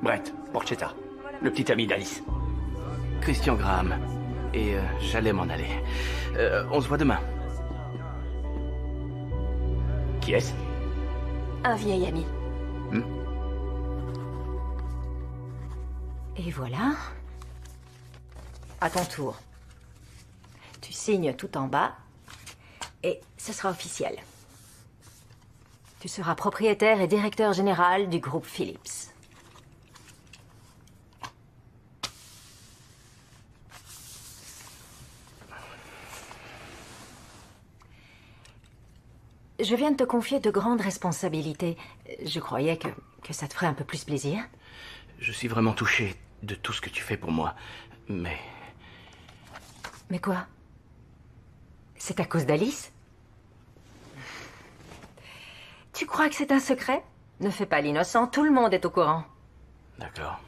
Brett, Porchetta, le petit ami d'Alice. Christian Graham. Et j'allais m'en aller. On se voit demain. Qui est-ce? Un vieil ami. Et voilà. À ton tour. Tu signes tout en bas. Et ce sera officiel. Tu seras propriétaire et directeur général du groupe Philips. Je viens de te confier de grandes responsabilités. Je croyais que ça te ferait un peu plus plaisir. Je suis vraiment touché de tout ce que tu fais pour moi. Mais... Mais quoi? C'est à cause d'Alice? Tu crois que c'est un secret? Ne fais pas l'innocent, tout le monde est au courant. D'accord.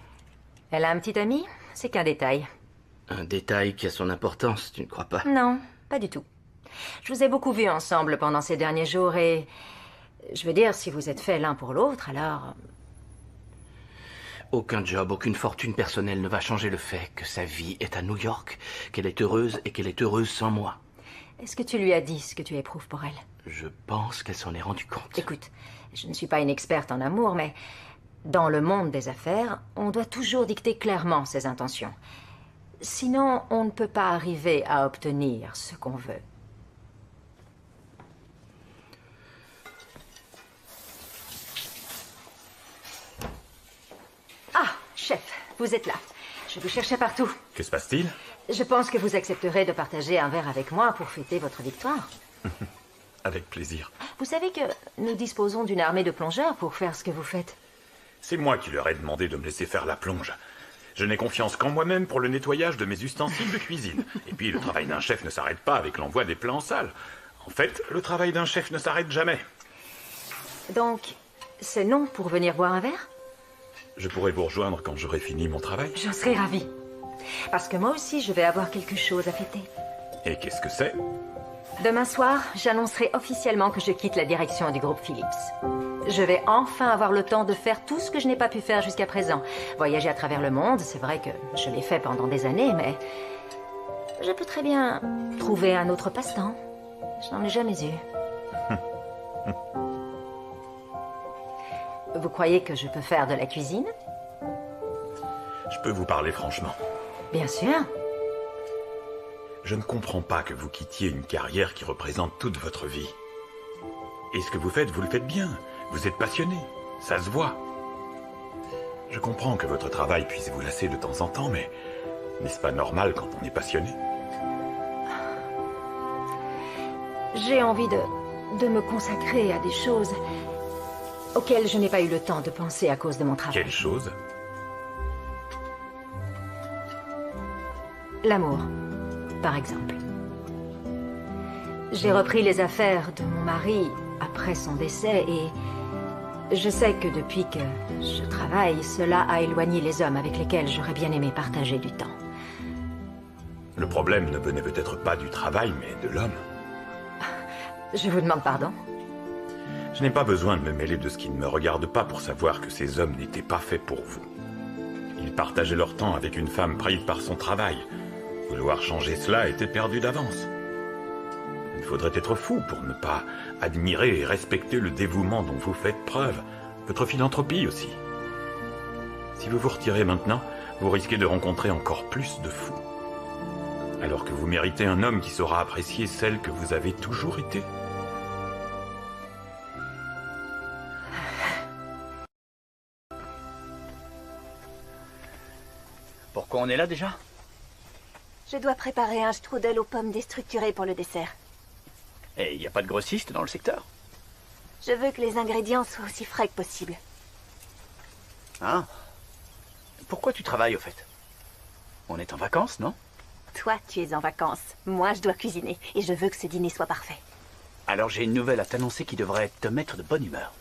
Elle a un petit ami? C'est qu'un détail. Un détail qui a son importance, tu ne crois pas? Non, pas du tout. Je vous ai beaucoup vus ensemble pendant ces derniers jours et... Je veux dire, si vous êtes faits l'un pour l'autre, alors... Aucun job, aucune fortune personnelle ne va changer le fait que sa vie est à New York, qu'elle est heureuse et qu'elle est heureuse sans moi. Est-ce que tu lui as dit ce que tu éprouves pour elle? Je pense qu'elle s'en est rendue compte. Écoute, je ne suis pas une experte en amour, mais dans le monde des affaires, on doit toujours dicter clairement ses intentions. Sinon, on ne peut pas arriver à obtenir ce qu'on veut. Ah, chef, vous êtes là. Je vous cherchais partout. Que se passe-t-il? Je pense que vous accepterez de partager un verre avec moi pour fêter votre victoire. Avec plaisir. Vous savez que nous disposons d'une armée de plongeurs pour faire ce que vous faites. C'est moi qui leur ai demandé de me laisser faire la plonge. Je n'ai confiance qu'en moi-même pour le nettoyage de mes ustensiles de cuisine. Et puis, le travail d'un chef ne s'arrête pas avec l'envoi des plats en salle. En fait, le travail d'un chef ne s'arrête jamais. Donc, c'est non pour venir boire un verre? Je pourrai vous rejoindre quand j'aurai fini mon travail. J'en serai ravie. Parce que moi aussi, je vais avoir quelque chose à fêter. Et qu'est-ce que c'est? Demain soir, j'annoncerai officiellement que je quitte la direction du groupe Philips. Je vais enfin avoir le temps de faire tout ce que je n'ai pas pu faire jusqu'à présent. Voyager à travers le monde, c'est vrai que je l'ai fait pendant des années, mais Je peux très bien trouver un autre passe-temps. Je n'en ai jamais eu. Vous croyez que je peux faire de la cuisine? Je peux vous parler franchement. Bien sûr. Je ne comprends pas que vous quittiez une carrière qui représente toute votre vie. Et ce que vous le faites bien. Vous êtes passionné. Ça se voit. Je comprends que votre travail puisse vous lasser de temps en temps, mais n'est-ce pas normal quand on est passionné? J'ai envie de me consacrer à des choses auxquelles je n'ai pas eu le temps de penser à cause de mon travail. Quelle chose? L'amour, par exemple. J'ai repris les affaires de mon mari après son décès et je sais que depuis que je travaille, cela a éloigné les hommes avec lesquels j'aurais bien aimé partager du temps. Le problème ne venait peut-être pas du travail, mais de l'homme. Je vous demande pardon. Je n'ai pas besoin de me mêler de ce qui ne me regarde pas pour savoir que ces hommes n'étaient pas faits pour vous. Ils partageaient leur temps avec une femme prise par son travail. Vouloir changer cela était perdu d'avance. Il faudrait être fou pour ne pas admirer et respecter le dévouement dont vous faites preuve, votre philanthropie aussi. Si vous vous retirez maintenant, vous risquez de rencontrer encore plus de fous. Alors que vous méritez un homme qui saura apprécier celle que vous avez toujours été. Pourquoi on est là déjà? Je dois préparer un strudel aux pommes déstructurées pour le dessert. Et il n'y a pas de grossiste dans le secteur? Je veux que les ingrédients soient aussi frais que possible. Ah. Pourquoi tu travailles au fait? On est en vacances, non? Toi, tu es en vacances. Moi, je dois cuisiner. Et je veux que ce dîner soit parfait. Alors j'ai une nouvelle à t'annoncer qui devrait te mettre de bonne humeur.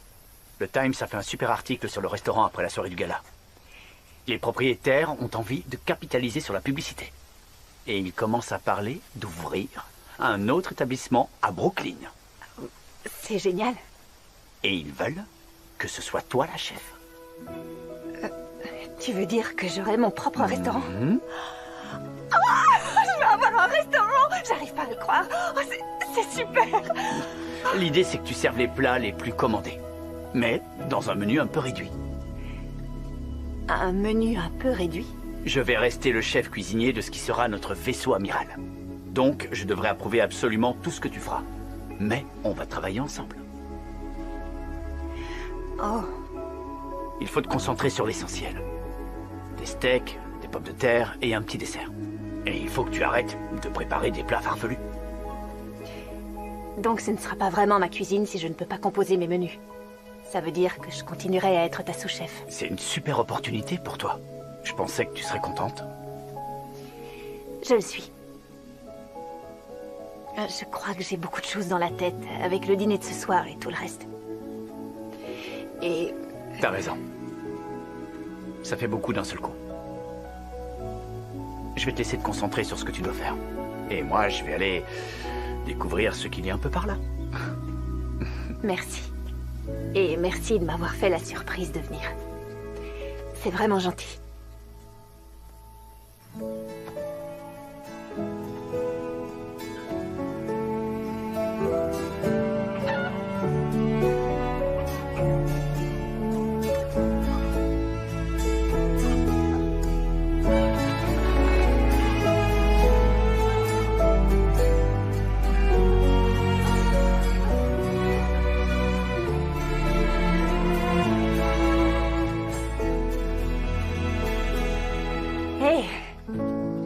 Le Times a fait un super article sur le restaurant après la soirée du gala. Les propriétaires ont envie de capitaliser sur la publicité. Et ils commencent à parler d'ouvrir un autre établissement à Brooklyn. C'est génial. Et ils veulent que ce soit toi la chef. Tu veux dire que j'aurai mon propre restaurant? Ah, je vais avoir un restaurant! J'arrive pas à le croire. Oh, c'est super! L'idée, c'est que tu serves les plats les plus commandés. Mais dans un menu un peu réduit. Un menu un peu réduit? Je vais rester le chef cuisinier de ce qui sera notre vaisseau amiral. Donc, je devrais approuver absolument tout ce que tu feras. Mais on va travailler ensemble. Oh. Il faut te concentrer sur l'essentiel. Des steaks, des pommes de terre et un petit dessert. Et il faut que tu arrêtes de préparer des plats farfelus. Donc ce ne sera pas vraiment ma cuisine si je ne peux pas composer mes menus. Ça veut dire que je continuerai à être ta sous-chef. C'est une super opportunité pour toi. Je pensais que tu serais contente. Je le suis. Je crois que j'ai beaucoup de choses dans la tête, avec le dîner de ce soir et tout le reste. Et... T'as raison. Ça fait beaucoup d'un seul coup. Je vais te laisser te concentrer sur ce que tu dois faire. Et moi, je vais aller découvrir ce qu'il y a un peu par là. Merci. Et merci de m'avoir fait la surprise de venir. C'est vraiment gentil.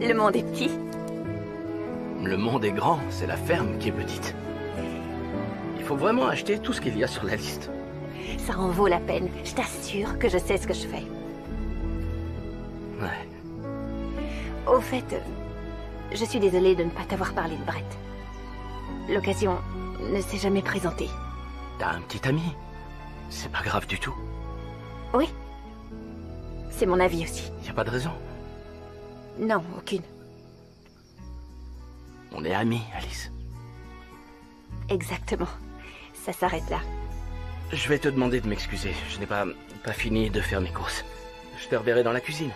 Le monde est petit. Le monde est grand, c'est la ferme qui est petite. Il faut vraiment acheter tout ce qu'il y a sur la liste. Ça en vaut la peine. Je t'assure que je sais ce que je fais. Ouais. Au fait, je suis désolée de ne pas t'avoir parlé de Brett. L'occasion ne s'est jamais présentée. T'as un petit ami. C'est pas grave du tout. Oui. C'est mon avis aussi. Y a pas de raison. Non, aucune. On est amis, Alice. Exactement. Ça s'arrête là. Je vais te demander de m'excuser. Je n'ai pas fini de faire mes courses. Je te reverrai dans la cuisine.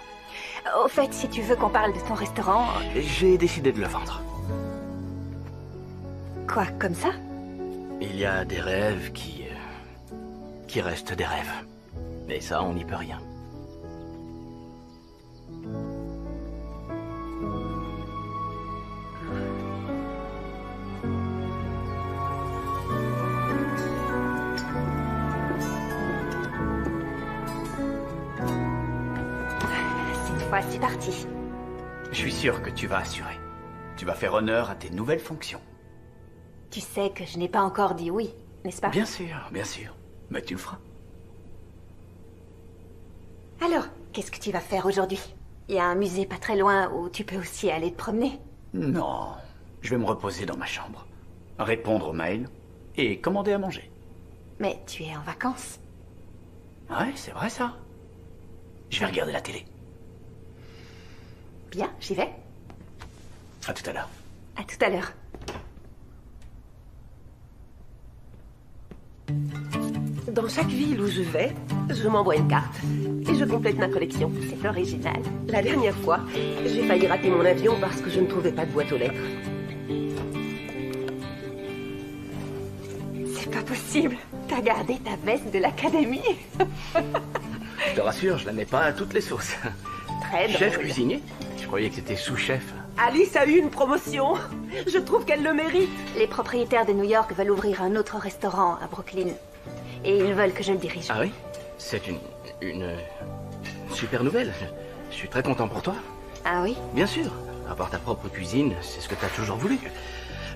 Au fait, si tu veux qu'on parle de ton restaurant... J'ai décidé de le vendre. Quoi, comme ça? Il y a des rêves qui restent des rêves. Et ça, on n'y peut rien. Cette fois, c'est parti. Je suis sûr que tu vas assurer. Tu vas faire honneur à tes nouvelles fonctions. Tu sais que je n'ai pas encore dit oui, n'est-ce pas? Bien sûr, bien sûr. Mais tu le feras. Alors, qu'est-ce que tu vas faire aujourd'hui? Il y a un musée pas très loin où tu peux aussi aller te promener. Non, je vais me reposer dans ma chambre, répondre aux mails et commander à manger. Mais tu es en vacances. Ouais, c'est vrai ça. Je vais regarder la télé. Bien, j'y vais. À tout à l'heure. À tout à l'heure. Dans chaque ville où je vais, je m'envoie une carte et je complète ma collection. C'est original. La dernière fois, j'ai failli rater mon avion parce que je ne trouvais pas de boîte aux lettres. C'est pas possible. T'as gardé ta veste de l'académie. Je te rassure, je la mets pas à toutes les sauces. Très drôle. Chef cuisinier? Je croyais que c'était sous-chef. Alice a eu une promotion. Je trouve qu'elle le mérite. Les propriétaires de New York veulent ouvrir un autre restaurant à Brooklyn. Et ils veulent que je le dirige. Ah oui? C'est une super nouvelle. Je suis très content pour toi. Ah oui? Bien sûr. Avoir ta propre cuisine, c'est ce que t'as toujours voulu.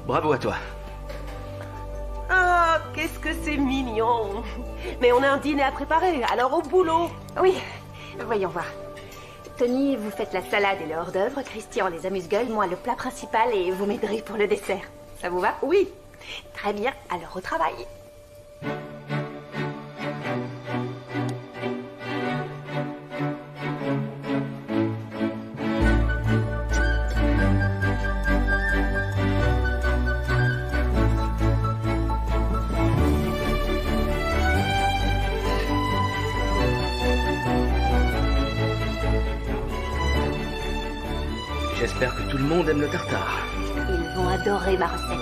Bravo à toi. Ah, qu'est-ce que c'est mignon. Mais on a un dîner à préparer, alors au boulot. Oui, voyons voir. Tony, vous faites la salade et le hors-d'œuvre, Christian les amuse-gueules, moi le plat principal et vous m'aiderez pour le dessert. Ça vous va? Oui. Très bien, alors au travail. J'espère que tout le monde aime le tartare. Ils vont adorer ma recette.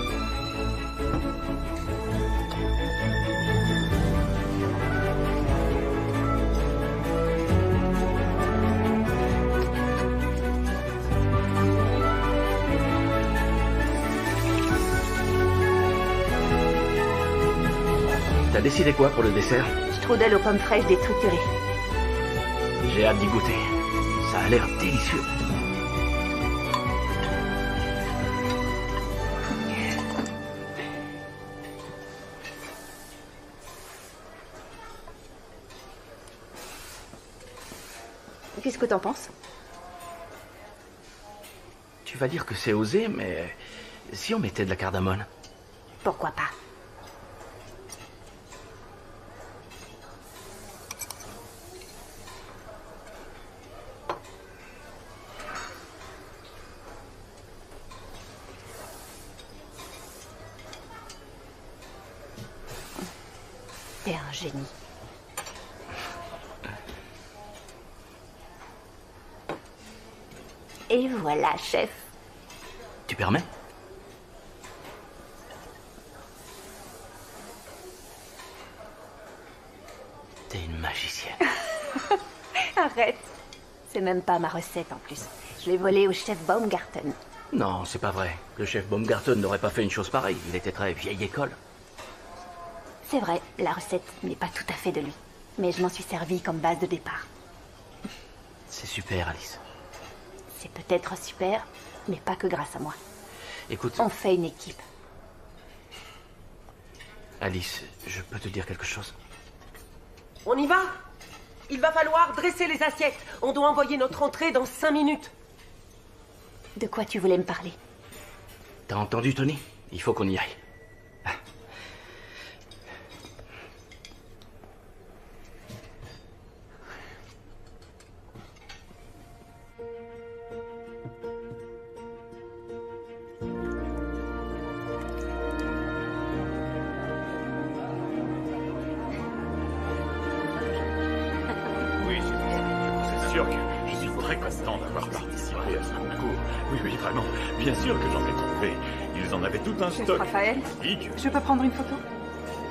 T'as décidé quoi pour le dessert? Strudel aux pommes fraîches détriturées. J'ai hâte d'y goûter. Ça a l'air délicieux. Qu'est-ce que t'en penses? Tu vas dire que c'est osé, mais si on mettait de la cardamone? Pourquoi pas? T'es un génie. Et voilà, chef. Tu permets? T'es une magicienne. Arrête. C'est même pas ma recette en plus. Je l'ai volée au chef Baumgarten. Non, c'est pas vrai. Le chef Baumgarten n'aurait pas fait une chose pareille. Il était très vieille école. C'est vrai, la recette n'est pas tout à fait de lui. Mais je m'en suis servi comme base de départ. C'est super, Alice. C'est peut-être super, mais pas que grâce à moi. Écoute... On fait une équipe. Alice, je peux te dire quelque chose? On y va? Il va falloir dresser les assiettes. On doit envoyer notre entrée dans 5 minutes. De quoi tu voulais me parler? T'as entendu, Tony? Il faut qu'on y aille. Oui, c'est sûr que je suis très content. instant d'avoir participé à ce concours. Oui, oui, vraiment. Bien sûr que j'en ai trouvé. Ils en avaient tout un Chef stock. Raphaël, je peux prendre une photo?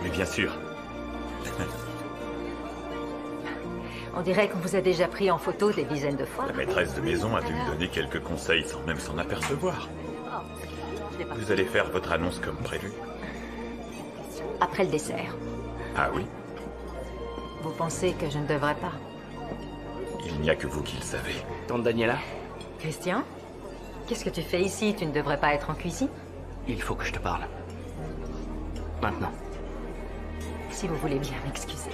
Mais bien sûr. On dirait qu'on vous a déjà pris en photo des dizaines de fois. La maîtresse de maison a dû me donner quelques conseils sans même s'en apercevoir. Vous allez faire votre annonce comme prévu? Après le dessert. Ah oui? Vous pensez que je ne devrais pas? Il n'y a que vous qui le savez. Tante Daniela? Christian? Qu'est-ce que tu fais ici? Tu ne devrais pas être en cuisine? Il faut que je te parle. Maintenant. Si vous voulez bien m'excuser.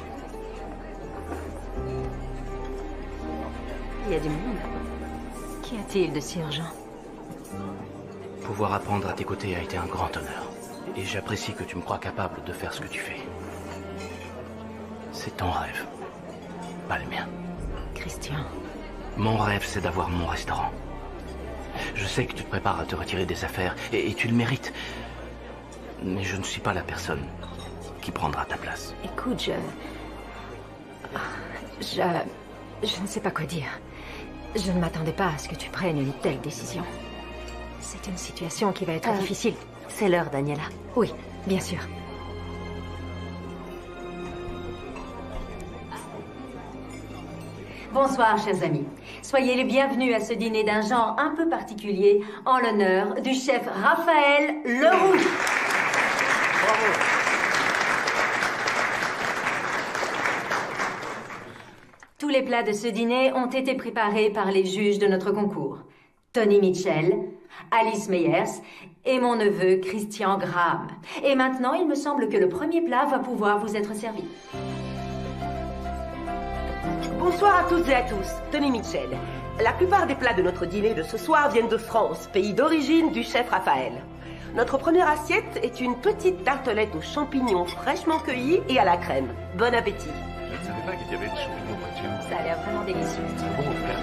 Il y a du monde. Qu'y a-t-il de si urgent? Pouvoir apprendre à tes côtés a été un grand honneur. Et j'apprécie que tu me crois capable de faire ce que tu fais. C'est ton rêve, pas le mien. Christian. Mon rêve, c'est d'avoir mon restaurant. Je sais que tu te prépares à te retirer des affaires, et tu le mérites. Mais je ne suis pas la personne qui prendra ta place. Écoute, je ne sais pas quoi dire. Je ne m'attendais pas à ce que tu prennes une telle décision. C'est une situation qui va être difficile. C'est l'heure, Daniela. Oui, bien sûr. Bonsoir, chers amis. Soyez les bienvenus à ce dîner d'un genre un peu particulier en l'honneur du chef Raphaël Leroux. Bravo. Tous les plats de ce dîner ont été préparés par les juges de notre concours. Tony Mitchell, Alice Meyers et mon neveu Christian Graham. Et maintenant, il me semble que le premier plat va pouvoir vous être servi. Bonsoir à toutes et à tous, Tony Mitchell. La plupart des plats de notre dîner de ce soir viennent de France, pays d'origine du chef Raphaël. Notre première assiette est une petite tartelette aux champignons fraîchement cueillis et à la crème. Bon appétit. Je ne savais pas qu'il y avait des champignons près de chez nous. Ça a l'air vraiment délicieux. C'est bon, frère.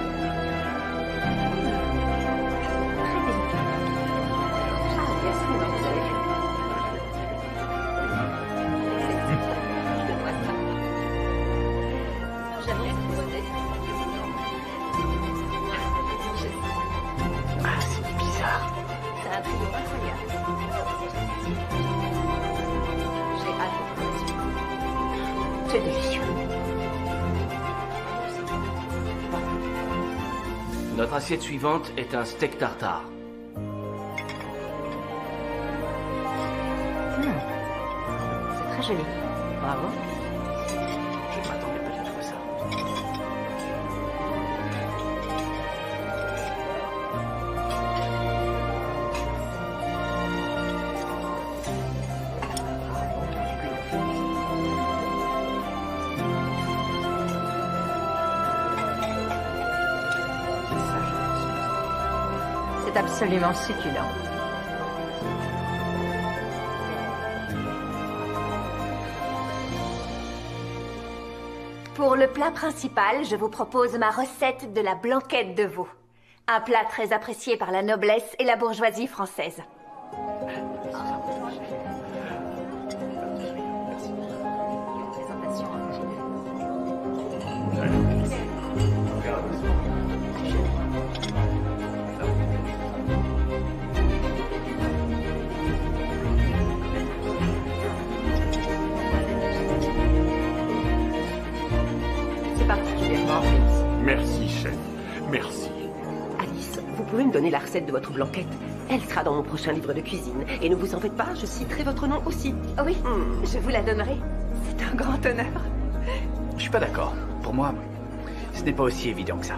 Ah, c'est bizarre. C'est un trio incroyable. J'ai hâte de voir la suite. C'est délicieux. Notre assiette suivante est un steak tartare. C'est très joli. Bravo. Je ne m'attendais pas du tout à ça. C'est absolument succulent. Pour le plat principal, je vous propose ma recette de la blanquette de veau. Un plat très apprécié par la noblesse et la bourgeoisie française. C'est particulièrement réussi. Merci, chef. Merci. Alice, vous pouvez me donner la recette de votre blanquette? Elle sera dans mon prochain livre de cuisine. Et ne vous en faites pas, je citerai votre nom aussi. Oui, je vous la donnerai. C'est un grand honneur. Je suis pas d'accord. Pour moi, ce n'est pas aussi évident que ça.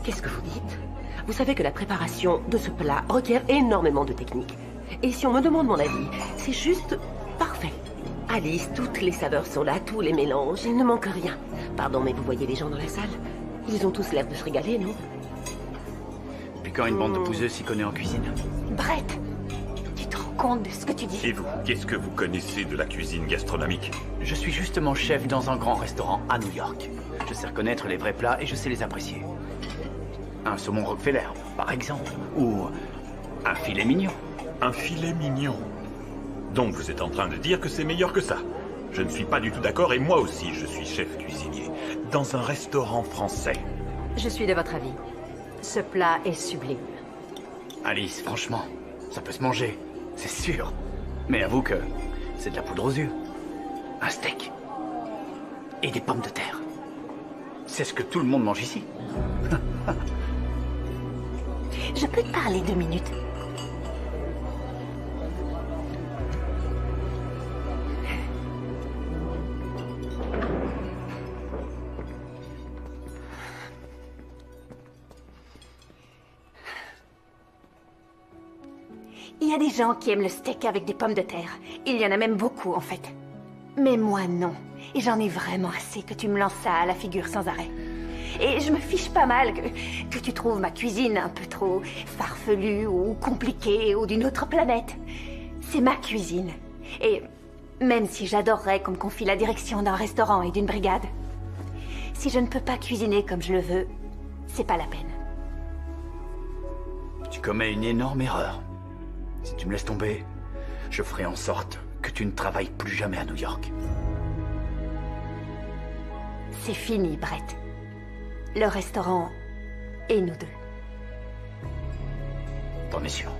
Qu'est-ce que vous dites? Vous savez que la préparation de ce plat requiert énormément de technique. Et si on me demande mon avis, c'est juste parfait. Alice, toutes les saveurs sont là, tous les mélanges, il ne manque rien. Pardon, mais vous voyez les gens dans la salle? Ils ont tous l'air de se régaler, non? Puis quand une bande de pouseux s'y connaît en cuisine. Brett, tu te rends compte de ce que tu dis? Et vous, qu'est-ce que vous connaissez de la cuisine gastronomique? Je suis justement chef dans un grand restaurant à New York. Je sais reconnaître les vrais plats et je sais les apprécier. Un saumon Rockefeller, par exemple. Ou un filet mignon. Un filet mignon. Donc vous êtes en train de dire que c'est meilleur que ça? Je ne suis pas du tout d'accord et moi aussi je suis chef cuisinier. Dans un restaurant français. Je suis de votre avis. Ce plat est sublime. Alice, franchement, ça peut se manger, c'est sûr. Mais avoue que c'est de la poudre aux yeux. Un steak. Et des pommes de terre. C'est ce que tout le monde mange ici. Je peux te parler 2 minutes? Il y a des gens qui aiment le steak avec des pommes de terre. Il y en a même beaucoup, en fait. Mais moi, non. Et j'en ai vraiment assez que tu me lances ça à la figure sans arrêt. Et je me fiche pas mal que tu trouves ma cuisine un peu trop farfelue ou compliquée ou d'une autre planète. C'est ma cuisine. Et même si j'adorerais qu'on me confie la direction d'un restaurant et d'une brigade, si je ne peux pas cuisiner comme je le veux, c'est pas la peine. Tu commets une énorme erreur. Si tu me laisses tomber, je ferai en sorte que tu ne travailles plus jamais à New York. C'est fini, Brett. Le restaurant et nous deux. T'en es sûr?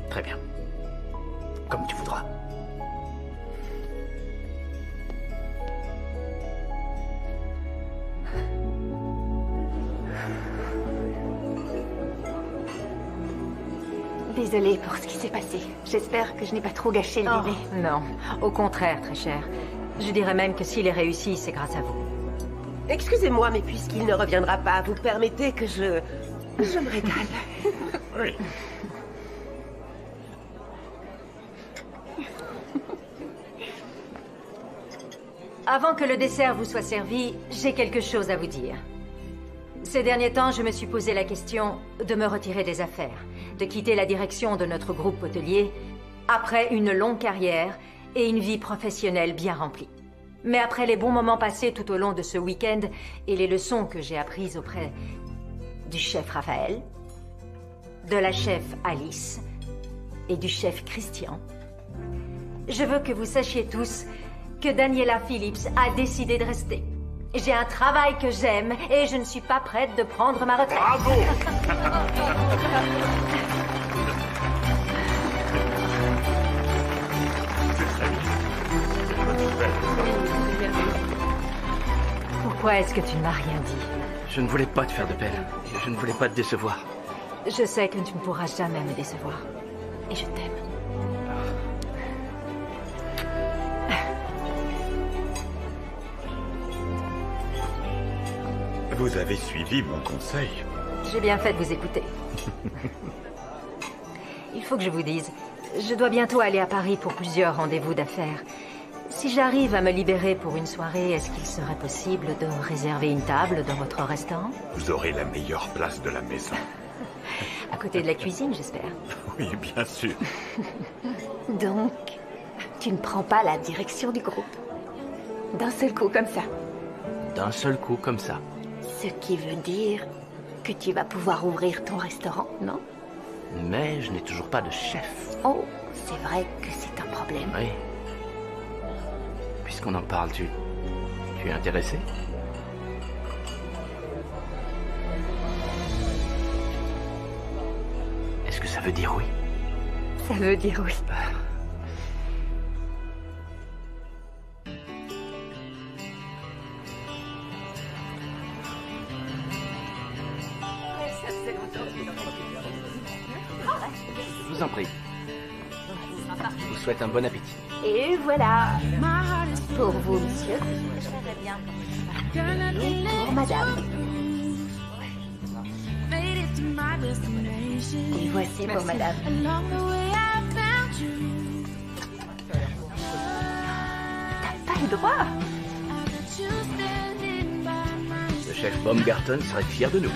Très bien. Comme tu voudras. Désolée pour ce qui s'est passé. J'espère que je n'ai pas trop gâché le dîner. Non, au contraire, très cher. Je dirais même que s'il est réussi, c'est grâce à vous. Excusez-moi, mais puisqu'il ne reviendra pas, vous permettez que je me régale. Oui. Avant que le dessert vous soit servi, j'ai quelque chose à vous dire. Ces derniers temps, je me suis posé la question de me retirer des affaires, de quitter la direction de notre groupe hôtelier après une longue carrière et une vie professionnelle bien remplie. Mais après les bons moments passés tout au long de ce week-end et les leçons que j'ai apprises auprès du chef Raphaël, de la chef Alice et du chef Christian, je veux que vous sachiez tous que Daniela Phillips a décidé de rester. J'ai un travail que j'aime et je ne suis pas prête de prendre ma retraite. Bravo! Pourquoi est-ce que tu ne m'as rien dit? Je ne voulais pas te faire de peine. Je ne voulais pas te décevoir. Je sais que tu ne pourras jamais me décevoir. Et je t'aime. Vous avez suivi mon conseil. J'ai bien fait de vous écouter. Il faut que je vous dise, je dois bientôt aller à Paris pour plusieurs rendez-vous d'affaires. Si j'arrive à me libérer pour une soirée, est-ce qu'il serait possible de réserver une table dans votre restaurant? Vous aurez la meilleure place de la maison. À côté de la cuisine, j'espère. Oui, bien sûr. Donc, tu ne prends pas la direction du groupe. D'un seul coup comme ça. D'un seul coup, comme ça. Ce qui veut dire que tu vas pouvoir ouvrir ton restaurant, non? Mais je n'ai toujours pas de chef. Oh, c'est vrai que c'est un problème. Oui. Puisqu'on en parle, tu es intéressé? Est-ce que ça veut dire oui? Ça veut dire oui. Je vous en prie. Je vous souhaite un bon appétit. Et voilà. Pour vous, monsieur. Et pour madame. Et voici pour madame. T'as pas le droit. Le chef Baumgarten serait fier de nous.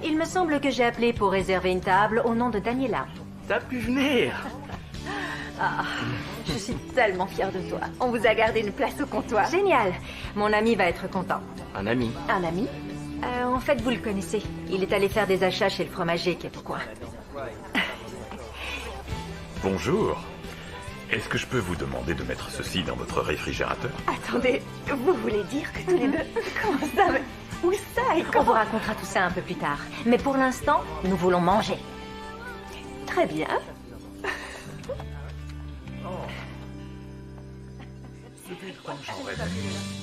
Il me semble que j'ai appelé pour réserver une table au nom de Daniela. T'as pu venir. Ah, je suis tellement fière de toi. On vous a gardé une place au comptoir. Génial. Mon ami va être content. Un ami? Un ami? En fait, vous le connaissez. Il est allé faire des achats chez le fromager qui est au coin. Bonjour. Est-ce que je peux vous demander de mettre ceci dans votre réfrigérateur? Attendez, vous voulez dire que tous les deux... Comment ça mais où ça et On comment... vous racontera tout ça un peu plus tard. Mais pour l'instant, nous voulons manger. Très bien. J'en rêvais.